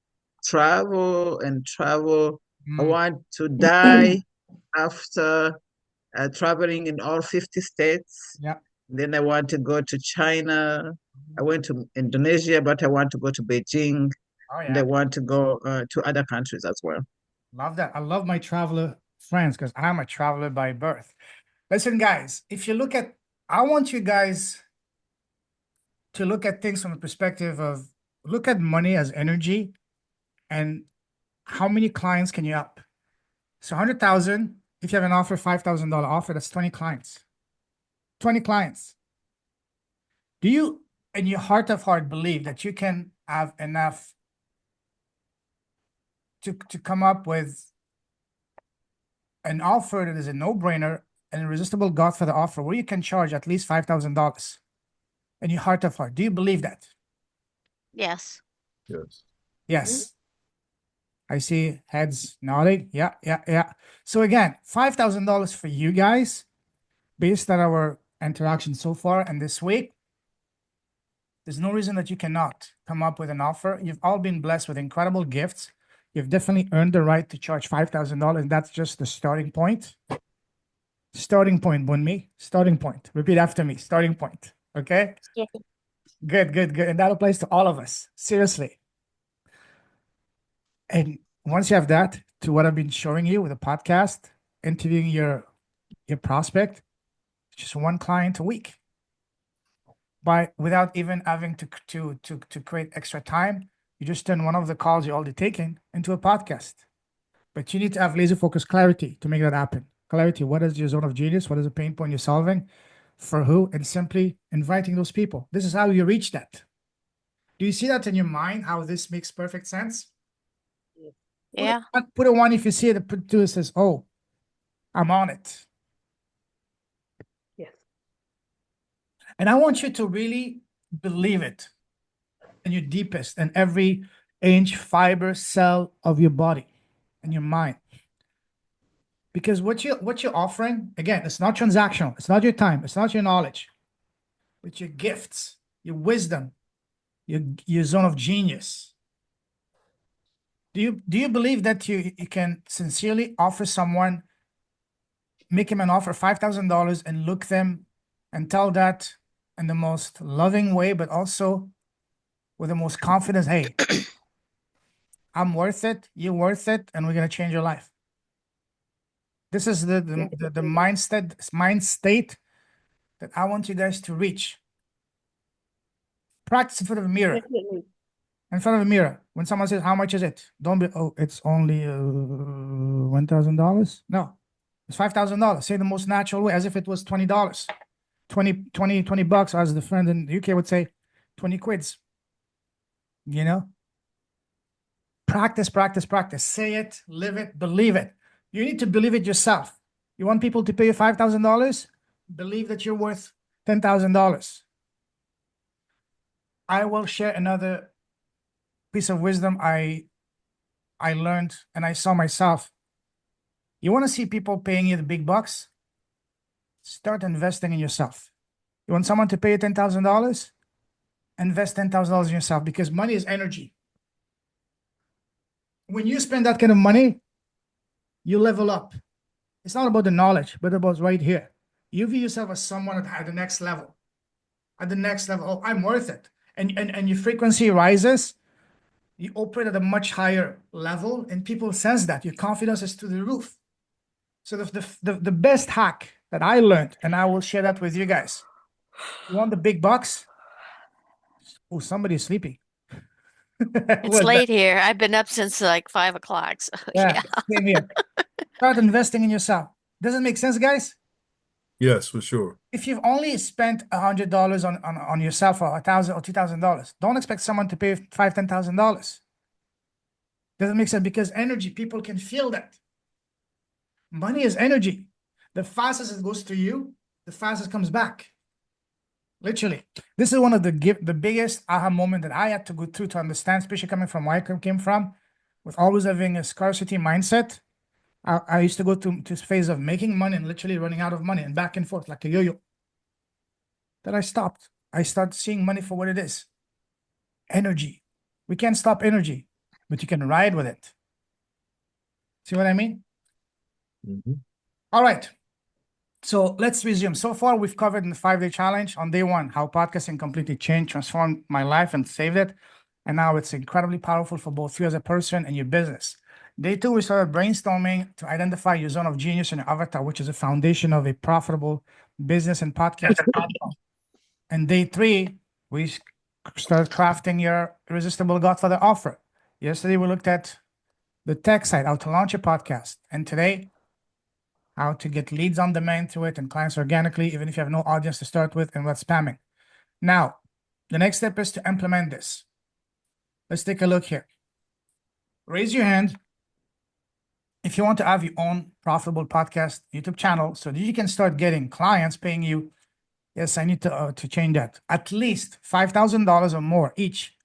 travel and travel. I Mm. want to die after traveling in all 50 states. Yeah. Then I want to go to China. I went to Indonesia, but I want to go to Beijing. Oh, And I yeah. want to go to other countries as well. Love that. I love my traveler friends because I'm a traveler by birth. Listen, guys, I want you guys to look at things from the perspective of look at money as energy and how many clients can you up? So 100,000, if you have an offer, $5,000 offer, that's 20 clients. 20 clients. Do you, in your heart of heart, believe that you can have enough to come up with an offer that is a no-brainer, an irresistible Godfather offer where you can charge at least $5,000 in your heart of heart? Do you believe that? Yes. Yes. Yes. I see heads nodding. Yeah, yeah, yeah. So again, $5,000 for you guys, based on our interaction so far and this week. There's no reason that you cannot come up with an offer. You've all been blessed with incredible gifts. You've definitely earned the right to charge $5,000, and that's just the starting point. Starting point, Bunmi. Starting point. Repeat after me. Starting point. Okay? Yeah. Good, good, good. And that applies to all of us. Seriously. And once you have that, to what I've been showing you with the podcast, interviewing your prospect, just one client a week. Without even having to create extra time, you just turn one of the calls you're already taking into a podcast. But you need to have laser focus clarity to make that happen. Clarity, what is your zone of genius? What is the pain point you're solving? For who? And simply inviting those people. This is how you reach that. Do you see that in your mind, how this makes perfect sense? Yeah. Put a one if you see it, put two, it says, oh, I'm on it. Yes. And I want you to really believe it in your deepest and every inch, fiber, cell of your body and your mind. Because what you're offering, again, it's not transactional. It's not your time. It's not your knowledge. But your gifts, your wisdom, your zone of genius. Do you believe that you can sincerely offer someone, make him an offer of $5,000 and look them and tell that in the most loving way, but also with the most confidence, hey, I'm worth it, you're worth it, and we're gonna change your life. This is the mind state that I want you guys to reach. Practice in front of a mirror. Definitely. In front of a mirror. When someone says, how much is it? Don't be, oh, it's only $1,000. No, it's $5,000. Say the most natural way, as if it was $20. 20 bucks, as the friend in the UK would say, 20 quids. You know? Practice, practice, practice. Say it, live it, believe it. You need to believe it yourself. You want people to pay you $5,000? Believe that you're worth $10,000. I will share another piece of wisdom I learned and I saw myself. You want to see people paying you the big bucks? Start investing in yourself. You want someone to pay you $10,000? Invest $10,000 in yourself, because money is energy. When you spend that kind of money, you level up. It's not about the knowledge, but about right here. You view yourself as someone at the next level. At the next level, oh, I'm worth it. And your frequency rises. You operate at a much higher level, and people sense that. Your confidence is through the roof. So the best hack that I learned, and I will share that with you guys. You want the big bucks? Oh, somebody's sleeping. It's late here. I've been up since like 5 o'clock. So Yeah, same here. Start investing in yourself. Does it make sense, guys? Yes, for sure. If you've only spent $100 on yourself, or $1,000 or $2,000, don't expect someone to pay $5,000, $10,000. Doesn't make sense, because energy, people can feel that. Money is energy. The fastest it goes to you, the fastest it comes back. Literally. This is one of the biggest aha moment that I had to go through to understand, especially coming from where I came from, with always having a scarcity mindset. I used to go to this phase of making money and literally running out of money and back and forth like a yo-yo. Then I stopped. I started seeing money for what it is. Energy. We can't stop energy, but you can ride with it. See what I mean? Mm-hmm. All right. So let's resume. So far, we've covered in the 5-day challenge on day one, how podcasting completely changed, transformed my life and saved it. And now it's incredibly powerful for both you as a person and your business. Day two, we started brainstorming to identify your zone of genius and your avatar, which is a foundation of a profitable business and podcast platform. And day three, we started crafting your Irresistible Godfather offer. Yesterday, we looked at the tech side, how to launch a podcast. And today, how to get leads on demand to it and clients organically, even if you have no audience to start with and without spamming. Now, the next step is to implement this. Let's take a look here. Raise your hand if you want to have your own profitable podcast YouTube channel so that you can start getting clients paying you. Yes, I need to change that. At least $5,000 or more each,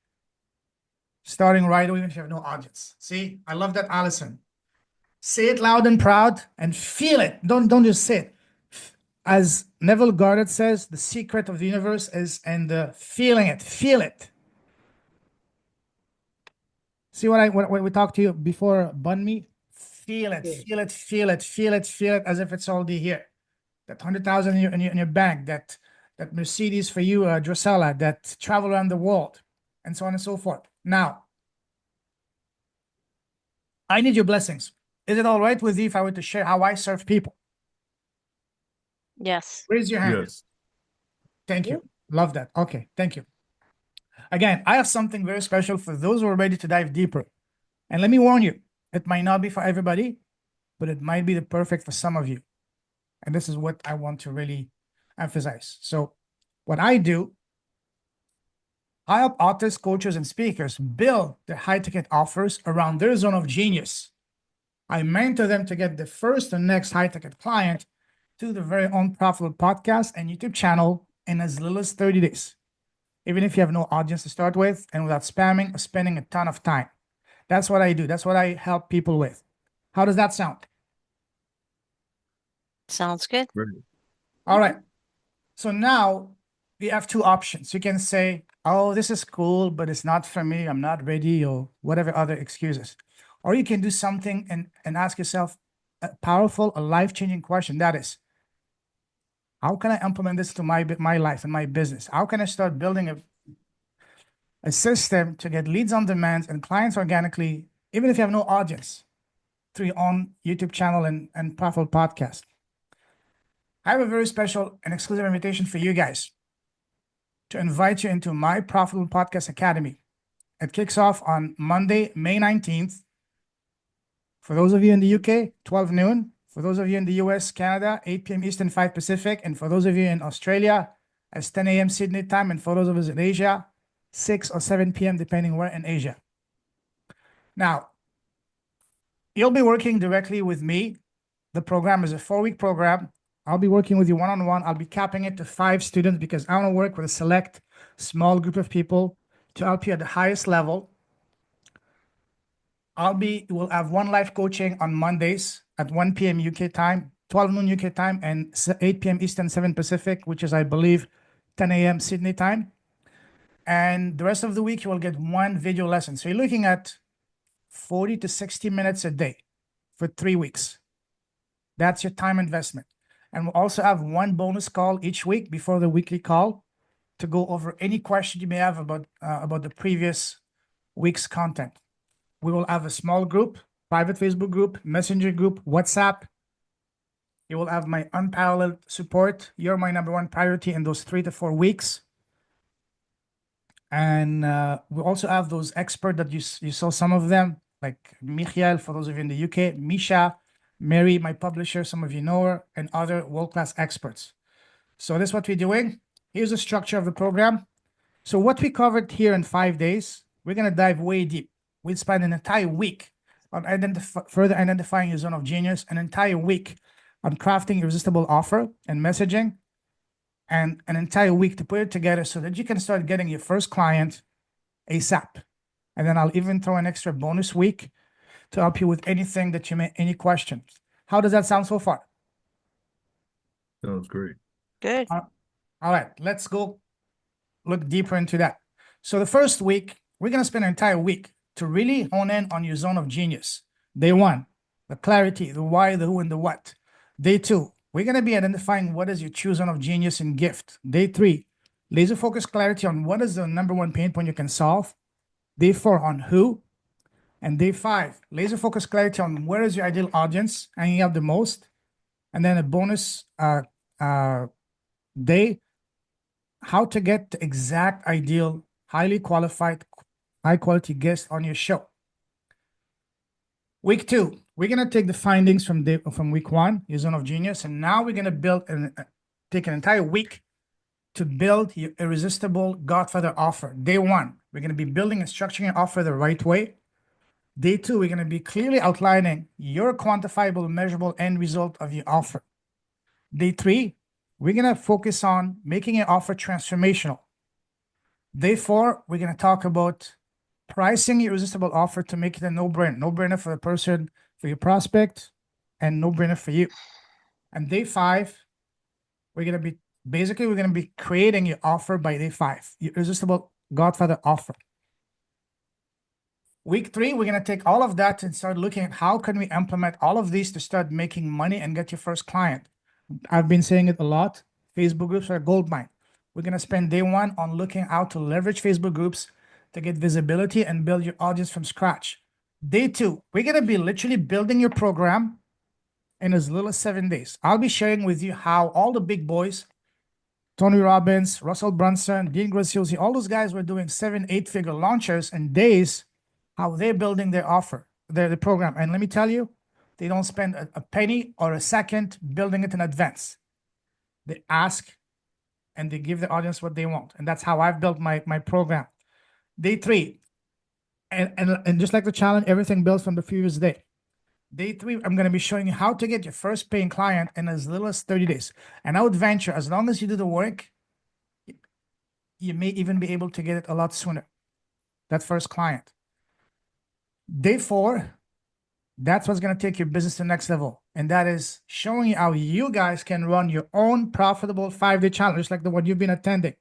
starting right away if you have no audience. See, I love that, Allison. Say it loud and proud and feel it. Don't just say it. As Neville Goddard says, the secret of the universe is in the feeling it. Feel it. See what we talked to you before, Bun Me? Feel it, feel it, feel it, feel it, feel it, as if it's already here. That 100,000 in your bank, that Mercedes for you, Drusella, that travel around the world, and so on and so forth. Now, I need your blessings. Is it all right with you if I were to share how I serve people? Yes. Raise your hand. Yes. Thank you. Love that. Okay, thank you. Again, I have something very special for those who are ready to dive deeper. And let me warn you, it might not be for everybody, but it might be the perfect for some of you. And this is what I want to really emphasize. So what I do, I help authors, coaches, and speakers build their high-ticket offers around their zone of genius. I mentor them to get the first and next high-ticket client to their very own profitable podcast and YouTube channel in as little as 30 days. Even if you have no audience to start with and without spamming or spending a ton of time. That's what I do. That's what I help people with. How does that sound? Sounds good. Great. All right. So now we have two options. You can say, oh, this is cool, but it's not for me. I'm not ready, or whatever other excuses. Or you can do something and ask yourself a powerful, a life-changing question. That is, how can I implement this to my life and my business? How can I start building a system to get leads on demand and clients organically, even if you have no audience, through your own YouTube channel and profitable podcast? I have a very special and exclusive invitation for you guys to invite you into my Profitable Podcast Academy. It kicks off on Monday, May 19th. For those of you in the UK, 12 noon. For those of you in the US, Canada, 8 p.m. Eastern, 5 Pacific. And for those of you in Australia, it's 10 a.m. Sydney time. And for those of us in Asia, 6 or 7 p.m., depending where in Asia. Now, you'll be working directly with me. The program is a 4-week program. I'll be working with you one-on-one. I'll be capping it to 5 students because I want to work with a select small group of people to help you at the highest level. We'll have one live coaching on Mondays at 1 p.m. UK time, 12 noon UK time, and 8 p.m. Eastern, 7 Pacific, which is, I believe, 10 a.m. Sydney time. And the rest of the week, you will get one video lesson. So you're looking at 40 to 60 minutes a day for 3 weeks. That's your time investment. And we'll also have one bonus call each week before the weekly call to go over any question you may have about the previous week's content. We will have a small group, private Facebook group, messenger group, WhatsApp. You will have my unparalleled support. You're my number one priority in those 3 to 4 weeks. And we also have those experts that you saw some of them, like Michael, for those of you in the UK, Misha, Mary, my publisher, some of you know her, and other world-class experts. So this is what we're doing. Here's the structure of the program. So what we covered here in 5 days, we're going to dive way deep. We'll spend an entire week on further identifying your zone of genius, an entire week on crafting irresistible offer and messaging, and an entire week to put it together so that you can start getting your first client ASAP. And then I'll even throw an extra bonus week to help you with anything that you may, any questions. How does that sound so far? Sounds great. Good. All right, let's go look deeper into that. So the first week, we're going to spend an entire week to really hone in on your zone of genius. Day 1, the clarity, the why, the who, and the what. Day 2, we're going to be identifying what is your true zone of genius and gift. Day 3, laser focus clarity on what is the number one pain point you can solve. Day 4, on who. And day 5, laser focus clarity on where is your ideal audience, hanging out the most. And then a bonus day, how to get the exact ideal, highly qualified, high quality guest on your show. Week 2, we're gonna take the findings from week 1, your zone of genius, and now we're gonna build take an entire week to build your irresistible Godfather offer. Day 1, we're gonna be building and structuring your offer the right way. Day 2, we're gonna be clearly outlining your quantifiable, measurable end result of your offer. Day 3, we're gonna focus on making your offer transformational. Day 4, we're gonna talk about pricing your irresistible offer to make it a no-brainer for the person, for your prospect, and no-brainer for you. And day 5, we're gonna be creating your offer by day 5, your irresistible Godfather offer. Week 3, we're gonna take all of that and start looking at how can we implement all of these to start making money and get your first client. I've been saying it a lot. Facebook groups are a goldmine. We're gonna spend day 1 on looking how to leverage Facebook groups to get visibility and build your audience from scratch. Day 2, we're gonna be literally building your program in as little as 7 days. I'll be sharing with you how all the big boys, Tony Robbins, Russell Brunson, Dean Graziosi, all those guys were doing 7-8-figure launches in days, how they're building their offer, their program. And let me tell you, they don't spend a penny or a second building it in advance. They ask and they give the audience what they want. And that's how I've built my program. Day 3, and just like the challenge, everything builds from the previous day. Day 3, I'm going to be showing you how to get your first paying client in as little as 30 days. And I would venture, as long as you do the work, you may even be able to get it a lot sooner, that first client. Day 4, that's what's going to take your business to the next level. And that is showing you how you guys can run your own profitable 5-day challenge, just like the one you've been attending.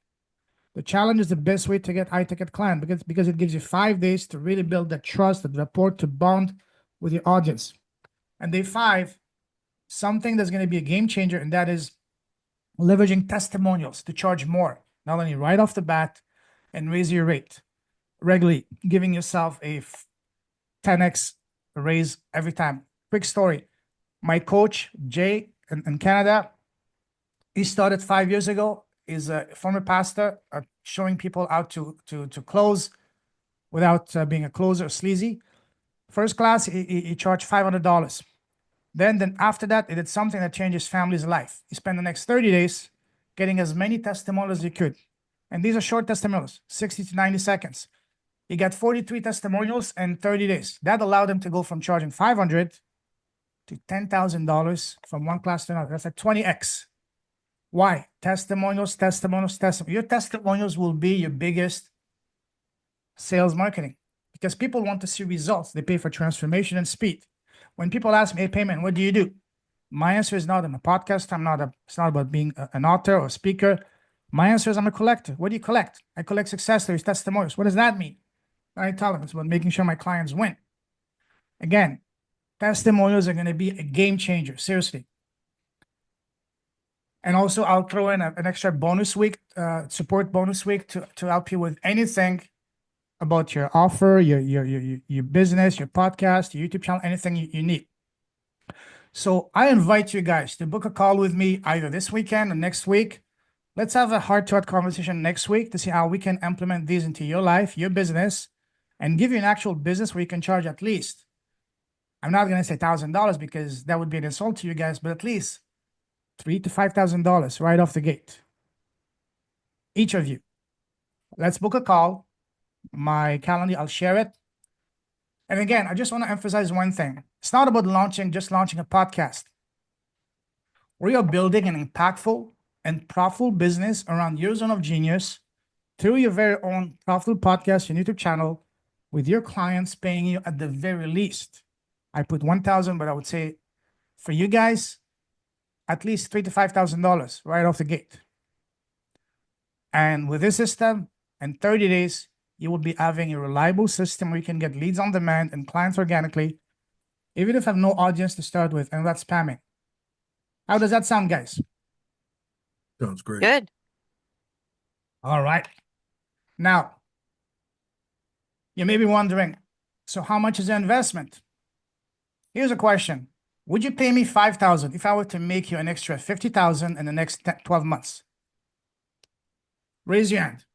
The challenge is the best way to get high-ticket client because it gives you 5 days to really build that trust, that rapport, to bond with your audience. And day 5, something that's going to be a game changer, and that is leveraging testimonials to charge more, not only right off the bat and raise your rate regularly, giving yourself a 10x raise every time. Quick story. My coach, Jay, in Canada, he started 5 years ago. He's a former pastor, showing people how to close without being a closer or sleazy. First class, he charged $500. Then after that, he did something that changed his family's life. He spent the next 30 days getting as many testimonials as he could. And these are short testimonials, 60 to 90 seconds. He got 43 testimonials in 30 days. That allowed him to go from charging $500 to $10,000 from one class to another. That's like 20x. Why? Testimonials. Your testimonials will be your biggest sales marketing because people want to see results. They pay for transformation and speed. When people ask me, hey, Payman, what do you do? My answer is not in a podcast. It's not about being an author or a speaker. My answer is I'm a collector. What do you collect? I collect success stories, testimonials. What does that mean? I tell them it's about making sure my clients win. Again, testimonials are going to be a game changer, seriously. And also, I'll throw in an extra bonus week, support bonus week to help you with anything about your offer, your business, your podcast, your YouTube channel, anything you need. So I invite you guys to book a call with me either this weekend or next week. Let's have a heart-to-heart conversation next week to see how we can implement these into your life, your business, and give you an actual business where you can charge at least, I'm not going to say $1,000 because that would be an insult to you guys, but at least $3,000 to $5,000 right off the gate. Each of you. Let's book a call. My calendar, I'll share it. And again, I just want to emphasize one thing. It's not about just launching a podcast. We are building an impactful and profitable business around your zone of genius through your very own profitable podcast, your YouTube channel, with your clients paying you at the very least. I put $1,000, but I would say for you guys, at least $3,000 to $5,000 right off the gate. And with this system, in 30 days, you will be having a reliable system where you can get leads on demand and clients organically, even if you have no audience to start with and that's spamming. How does that sound, guys? Sounds great. Good. All right. Now, you may be wondering, So how much is the investment? Here's a question. Would you pay me $5,000 if I were to make you an extra $50,000 in the next 12 months? Raise your hand.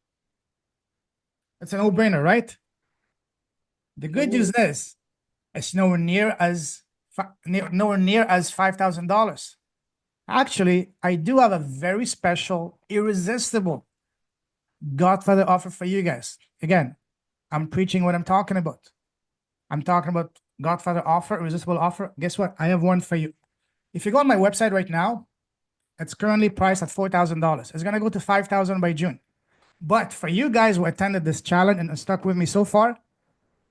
It's a no-brainer, right? The good news is it's nowhere near as $5,000. Actually, I do have a very special, irresistible Godfather offer for you guys. Again, I'm preaching what I'm talking about. I'm talking about Godfather offer, irresistible offer. Guess what? I have one for you. If you go on my website right now, it's currently priced at $4,000. It's going to go to $5,000 by June. But for you guys who attended this challenge and stuck with me so far,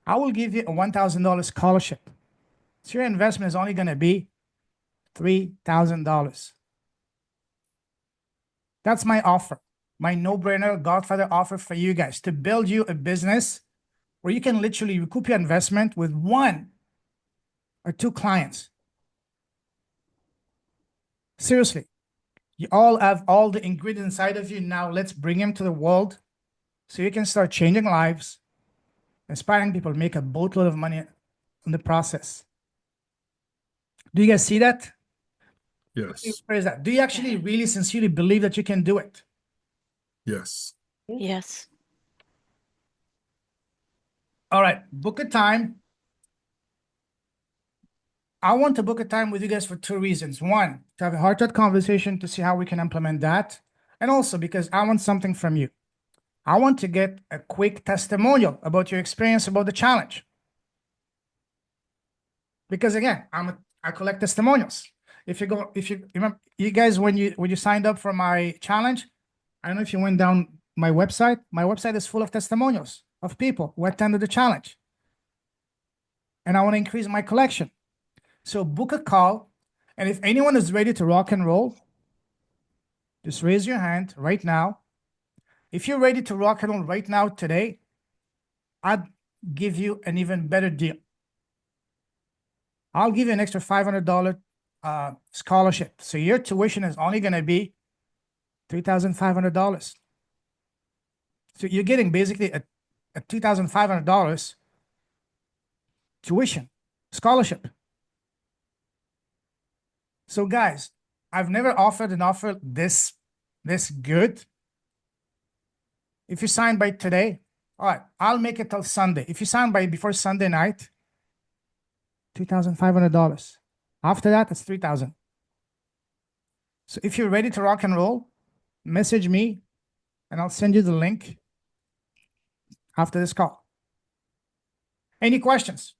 I will give you a $1,000 scholarship. So your investment is only going to be $3,000. That's my offer, my no-brainer Godfather offer for you guys to build you a business where you can literally recoup your investment with 1 or 2 clients. Seriously, you all have all the ingredients inside of you. Now let's bring them to the world so you can start changing lives, inspiring people to make a boatload of money in the process. Do you guys see that? Yes. Where is that? Do you actually really sincerely believe that you can do it? Yes. Yes. All right, book a time. I want to book a time with you guys for 2 reasons. 1, to have a heart-to-heart conversation to see how we can implement that. And also because I want something from you. I want to get a quick testimonial about your experience about the challenge. Because again, I collect testimonials. If you remember, you guys, when you signed up for my challenge, I don't know if you went down my website. My website is full of testimonials of people who attended the challenge. And I want to increase my collection. So book a call. And if anyone is ready to rock and roll, just raise your hand right now. If you're ready to rock and roll right now today, I'd give you an even better deal. I'll give you an extra $500 scholarship. So your tuition is only going to be $3,500. So you're getting basically a $2,500 tuition scholarship. So guys, I've never offered an offer this good. If you sign by today, all right, I'll make it till Sunday. If you sign by before Sunday night, $2,500. After that, it's $3,000. So if you're ready to rock and roll, message me and I'll send you the link after this call. Any questions?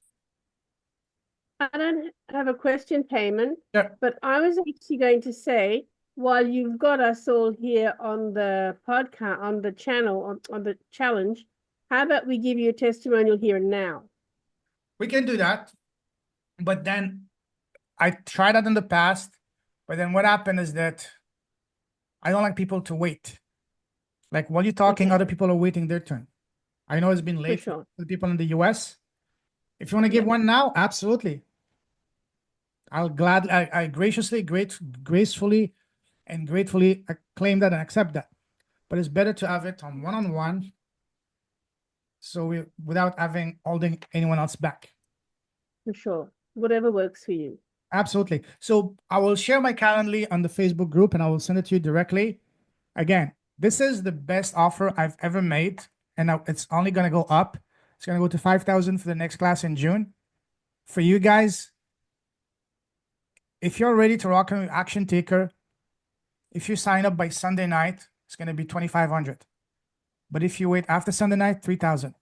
I don't have a question, Payman, Sure. but I was actually going to say, while you've got us all here on the podcast, on the channel, on the challenge, how about we give you a testimonial here and now? We can do that. But then I tried that in the past, but then what happened is that I don't like people to wait. Like while you're talking, Okay. other people are waiting their turn. I know it's been late sure. for the people in the US. If you want to give one now, absolutely. I graciously, gracefully, and gratefully claim that and accept that. But it's better to have it on one-on-one, so without holding anyone else back. For sure. Whatever works for you. Absolutely. So I will share my Calendly on the Facebook group and I will send it to you directly. Again, this is the best offer I've ever made, and it's only going to go up. It's going to go to 5,000 for the next class in June. For you guys, if you're ready to rock an action taker, if you sign up by Sunday night, it's going to be 2,500. But if you wait after Sunday night, 3,000.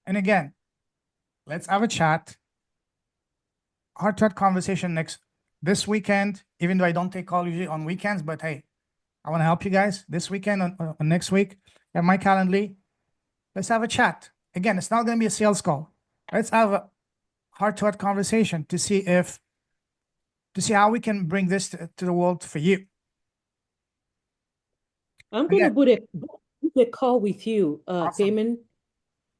And again, let's have a chat. Heart-to-heart conversation this weekend, even though I don't take call usually on weekends, but hey, I want to help you guys this weekend on next week. At my Calendly, let's have a chat. Again, it's not going to be a sales call. Let's have a heart-to-heart conversation to see how we can bring this to the world for you. I'm going to book a call with you, Awesome. Payman,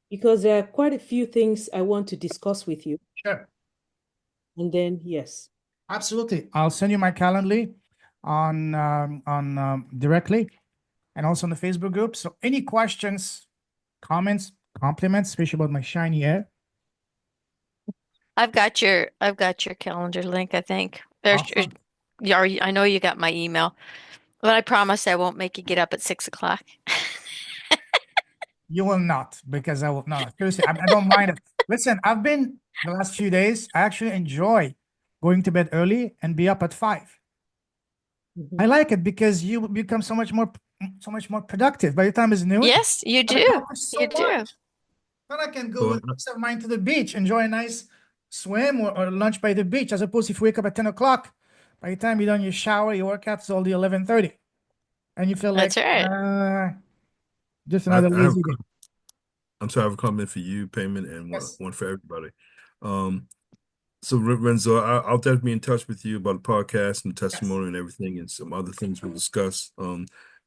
because there are quite a few things I want to discuss with you. Sure. And then, yes. Absolutely. I'll send you my Calendly on directly and also on the Facebook group. So any questions, comments, compliments, especially about my shiny hair, I've got your calendar link, I think. Awesome. I know you got my email, but I promise I won't make you get up at 6 o'clock. You will not, because I will not. Seriously, I don't mind it. Listen, I've been the last few days, I actually enjoy going to bed early and be up at 5. I like it because you become so much more productive by the time it's noon. Yes, you I've do. accomplished so You do. much. Then I can go So, with peace of mind to the beach, enjoy a nice swim or lunch by the beach, as opposed if you wake up at 10 o'clock, by the time you're done your shower, your workout, it's all the 11:30. And you feel like That's right. just I another have, lazy day. I'm sorry, I have a comment for you, Payment, and Yes. one for everybody. So Renzo, I'll definitely be in touch with you about the podcast and testimony and everything, and some other things we'll discuss.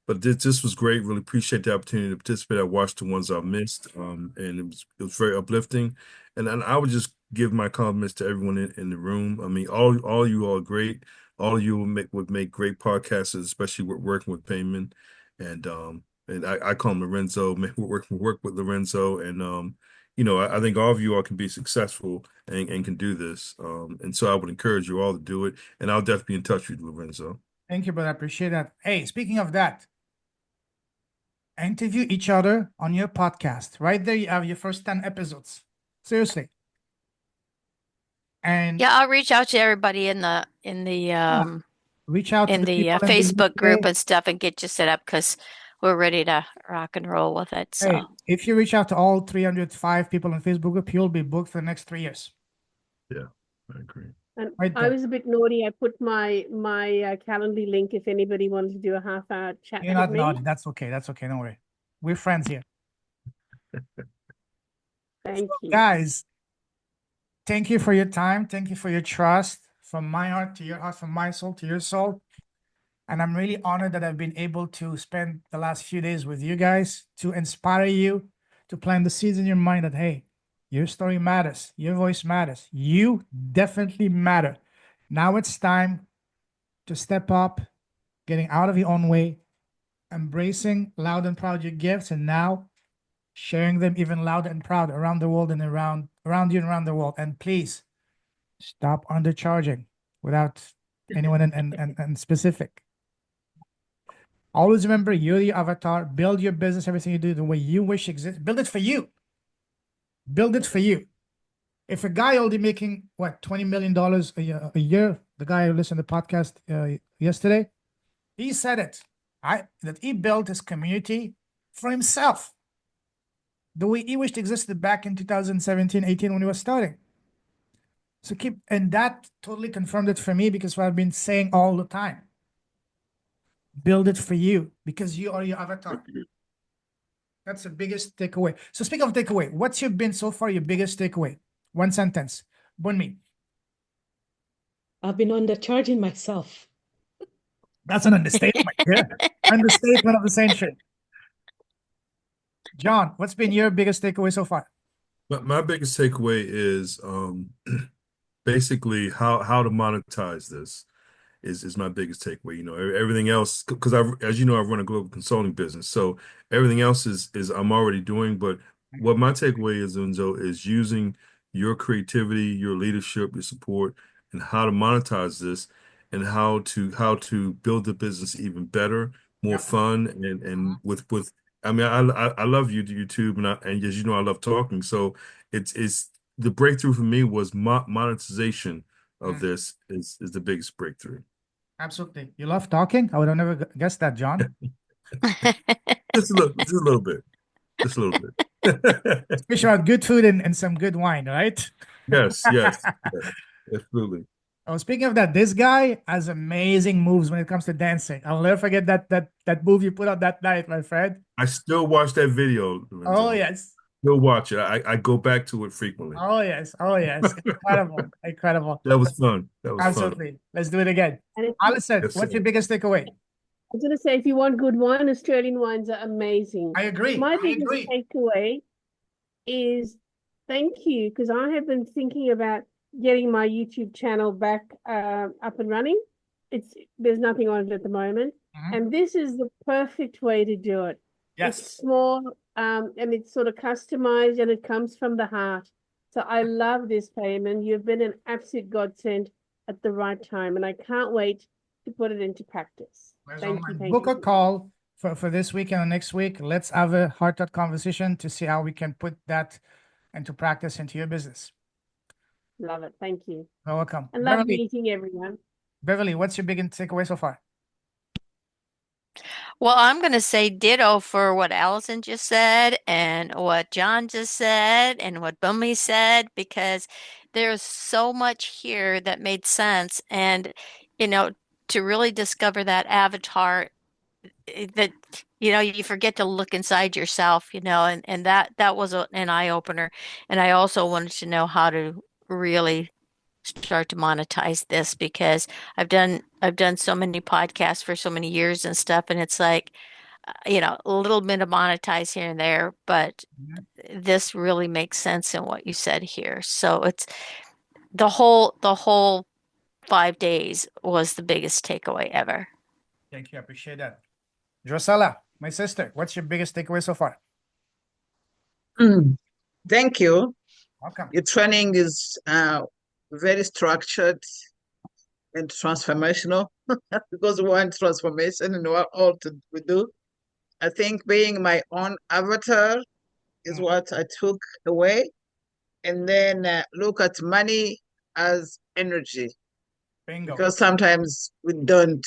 But this was great. Really appreciate the opportunity to participate. I watched the ones I missed, and it was very uplifting. And I would just give my compliments to everyone in the room. I mean, all you all are great. All of you would make great podcasters, especially with working with Payment, and I call him Lorenzo. Work with Lorenzo, and I think all of you all can be successful and can do this. And so I would encourage you all to do it. And I'll definitely be in touch with you, Lorenzo. Thank you, brother. I appreciate that. Hey, speaking of that, interview each other on your podcast. Right there, you have your first 10 episodes. Seriously. And Yeah, I'll reach out to everybody in the reach out to the people in the Facebook group UK. and stuff and get you set up because we're ready to rock and roll with it. So Hey, if you reach out to all 305 people in Facebook group, you'll be booked for the next 3 years. Yeah, I agree. And Right I there. was a bit naughty. I put my Calendly link if anybody wanted to do a half-hour chat You're with not me. naughty. That's okay. That's okay. Don't worry. We're friends here. Thank you. Guys, thank you for your time. Thank you for your trust. From my heart to your heart, from my soul to your soul. And I'm really honored that I've been able to spend the last few days with you guys to inspire you, to plant the seeds in your mind that, hey, your story matters. Your voice matters. You definitely matter. Now it's time to step up, getting out of your own way, embracing loud and proud your gifts, and now sharing them even louder and proud around the world and around you and around the world. And please stop undercharging without anyone and specific. Always remember, you're the avatar. Build your business, everything you do the way you wish exists. Build it for you. Build it for you. If a guy only making what $20 million a year, the guy who listened to the podcast yesterday, he said it. That he built his community for himself, the way he wished existed back in 2017, 18 when he was starting. So and that totally confirmed it for me, because what I've been saying all the time. Build it for you, because you are your avatar. That's the biggest takeaway. So speaking of takeaway, what's been so far your biggest takeaway? One sentence. Bunmi. I've been undercharging myself. That's an understatement. Yeah. Understatement of the century. John, what's been your biggest takeaway so far? My biggest takeaway is basically how to monetize this. Is my biggest takeaway. Everything else, because as you know, I run a global consulting business, so everything else is I'm already doing. But what my takeaway is, Enzo, is using your creativity, your leadership, your support, and how to monetize this, and how to build the business even better, more fun, and with. I mean, I love YouTube, and as you know, I love talking. So it's the breakthrough for me was monetization of this is the biggest breakthrough. Absolutely. You love talking? I would have never guessed that, John. Just a little bit. Just a little bit. Especially about good food and some good wine, right? Yes, absolutely. Oh, speaking of that, this guy has amazing moves when it comes to dancing. I'll never forget that move you put out that night, my friend. I still watch that video, Lorenzo. Oh, yes. Still watch it. I go back to it frequently. Oh, yes. Oh, yes. Incredible. Incredible. That was fun. Absolutely. Fun. Let's do it again. Alison, Yes, what's sir. your biggest takeaway? I was going to say, if you want good wine, Australian wines are amazing. I agree. My I biggest agree. takeaway is thank you, because I have been thinking about getting my YouTube channel back up and running. There's nothing on it at the moment, and this is the perfect way to do it. Yes. It's small, and it's sort of customized, and it comes from the heart. So I love this, Payman. You've been an absolute godsend at the right time, and I can't wait to put it into practice. Thank you. Book a call for this week and next week. Let's have a heart-to-heart conversation to see how we can put that into practice into your business. Love it. Thank you. You're welcome. I love meeting everyone. Beverly, what's your biggest takeaway so far? Well, I'm going to say ditto for what Allison just said and what John just said and what Bummy said, because there's so much here that made sense. And, to really discover that avatar that, you forget to look inside yourself, and that was an eye opener. And I also wanted to know how to really start to monetize this, because I've done so many podcasts for so many years and stuff, and it's like, a little bit of monetize here and there, but this really makes sense in what you said here. So it's the whole 5 days was the biggest takeaway ever. Thank you. I appreciate that. Drosela, my sister, what's your biggest takeaway so far? Thank you. Welcome. Your training is very structured and transformational because we want transformation in what all we do. I think being my own avatar is what I took away. And then look at money as energy. Bingo. Because sometimes we don't,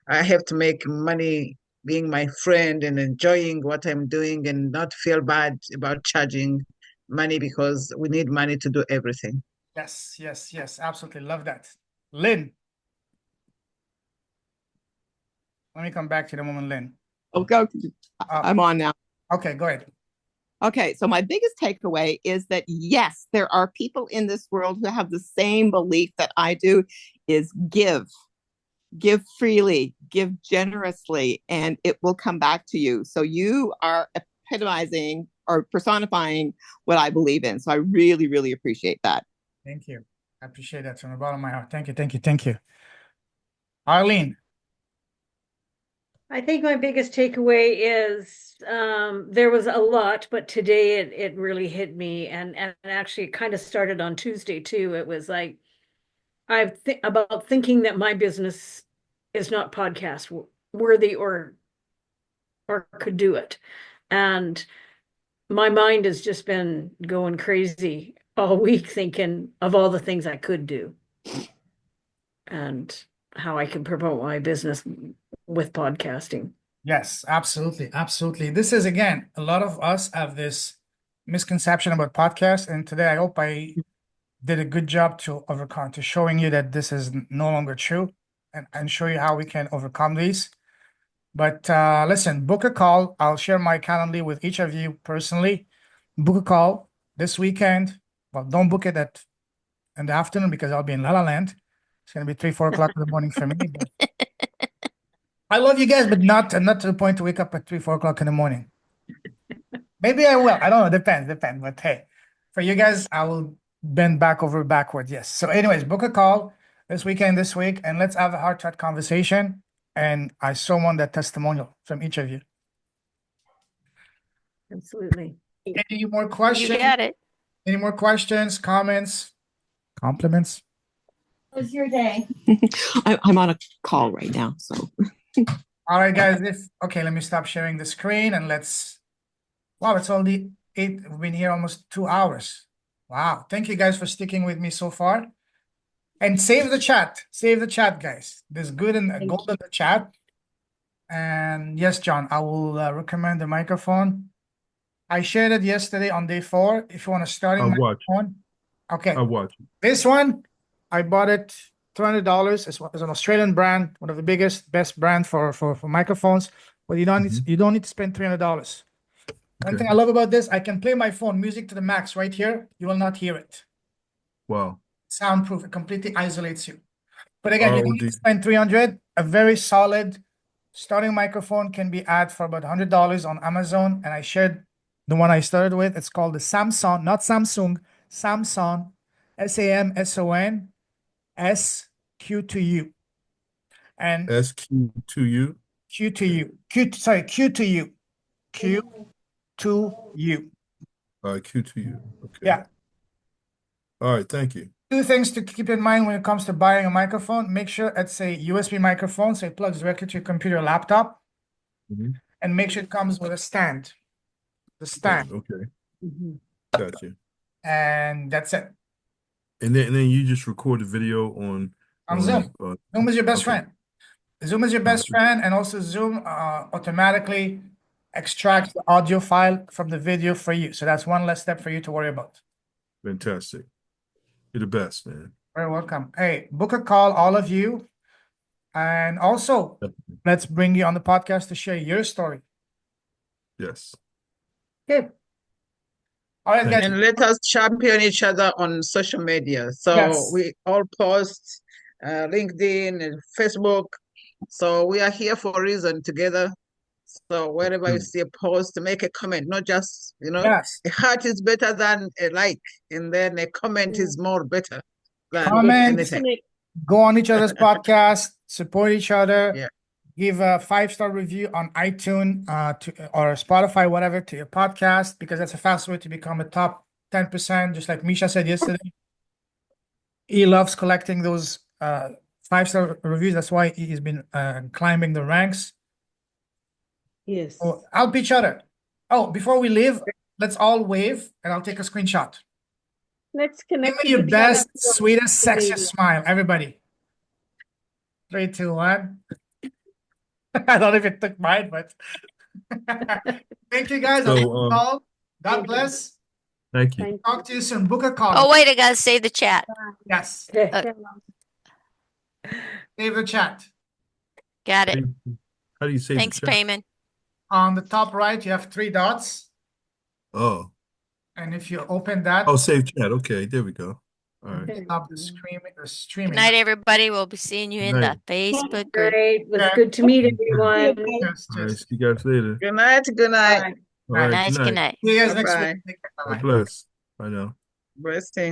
I have to make money being my friend and enjoying what I'm doing and not feel bad about charging money because we need money to do everything. Yes. Absolutely. Love that. Lynn. Let me come back to the moment, Lynn. Okay, I'm on now. Okay, go ahead. Okay, so my biggest takeaway is that yes, there are people in this world who have the same belief that I do, is give freely, give generously, and it will come back to you. So you are epitomizing or personifying what I believe in. So I really, really appreciate that. Thank you. I appreciate that from the bottom of my heart. Thank you. Arlene. I think my biggest takeaway is there was a lot, but today it really hit me, and actually it kind of started on Tuesday too. It was like about thinking that my business is not podcast worthy or could do it, and my mind has just been going crazy all week thinking of all the things I could do and how I can promote my business with podcasting. Yes, absolutely. This is, again, a lot of us have this misconception about podcasts, and today I hope I did a good job to overcome, to showing you that this is no longer true, and show you how we can overcome these. But listen, book a call. I'll share my calendar with each of you personally. Book a call this weekend. Well, don't book it in the afternoon because I'll be in La La Land. It's gonna be 3-4 o'clock in the morning for me. But I love you guys, but not to the point to wake up at 3-4 o'clock in the morning. Maybe I will. I don't know. Depends. But hey, for you guys, I will bend back over backward. Yes. So, anyways, book a call this weekend, this week, and let's have a heart-to-heart conversation. And I so want that testimonial from each of you. Absolutely. Any more questions? You got it. Any more questions, comments, compliments? How was your day? I'm on a call right now, so. All right, guys. Okay, let me stop sharing the screen and wow, it's only 8. We've been here almost 2 hours. Wow. Thank you guys for sticking with me so far. And save the chat. Save the chat, guys. There's good and gold in the chat. And yes, John, I will recommend the microphone. I shared it yesterday on day 4. If you want to start I'll watch. microphone. Okay. I'll watch. This one, I bought it $200. It's an Australian brand, one of the best brand for microphones. But you don't need to spend $300. One thing I love about this, I can play my phone music to the max right here. You will not hear it. Wow. Soundproof. It completely isolates you. But again, you don't need to spend $300. A very solid starting microphone can be had for about $100 on Amazon. And I shared the one I started with. It's called the Samson, not Samsung, Samson, SAMSON, SQ2U. And SQ2U? Q2U. Q2U. Q2U. Q2U. Okay. Yeah. All right, thank you. Two things to keep in mind when it comes to buying a microphone. Make sure it's a USB microphone, so it plugs directly to your computer or laptop. Mhm. And make sure it comes with a stand. The stand. Okay, Mhm. gotcha. And that's it. And then you just record the video on Zoom. Zoom is your best okay. friend. Zoom is your best friend, and also Zoom automatically extracts the audio file from the video for you. So that's one less step for you to worry about. Fantastic. You're the best, man. Very welcome. Hey, book a call, all of you. And also, let's bring you on the podcast to share your story. Yes. Okay. All right, Thank guys. you. And let us champion each other on social media. So Yes. we all post LinkedIn and Facebook. So we are here for a reason together. So wherever you see a post, make a comment, not just, Yes. a heart is better than a like, and then a comment is more better than Comment. anything. Go on each other's podcast, support each other. Yeah. Give a 5-star review on iTunes or Spotify, whatever, to your podcast, because that's a fast way to become a top 10%, just like Misha said yesterday. He loves collecting those 5-star reviews. That's why he's been climbing the ranks. Yes. Oh, help each other. Oh, before we leave, let's all wave and I'll take a screenshot. Let's Give connect me your with each other best, on sweetest, social sexiest media. smile, everybody. 3, 2, 1. I don't know if it took mine, but thank you guys. So, God Thank you. bless. thank you. Thank you. Talk to you soon. Book a call. Oh, wait, I gotta save the chat. Yes. Okay. Save the chat. Got it. How do you save Thanks, the chat? Payman. On the top right, you have 3 dots. Oh. And if you open that, Oh, save chat. Okay, there we go. All right. stop the streaming. Good night, everybody. We'll be seeing you in the Night. Facebook group. Great. It was Yeah. good to meet everyone. Yes, All right, yes. see you guys later. Good night. Good night. Bye. All right, Nice. good Good night. night. See you guys next Bye-bye. week. God bless. Bye now. Blessing.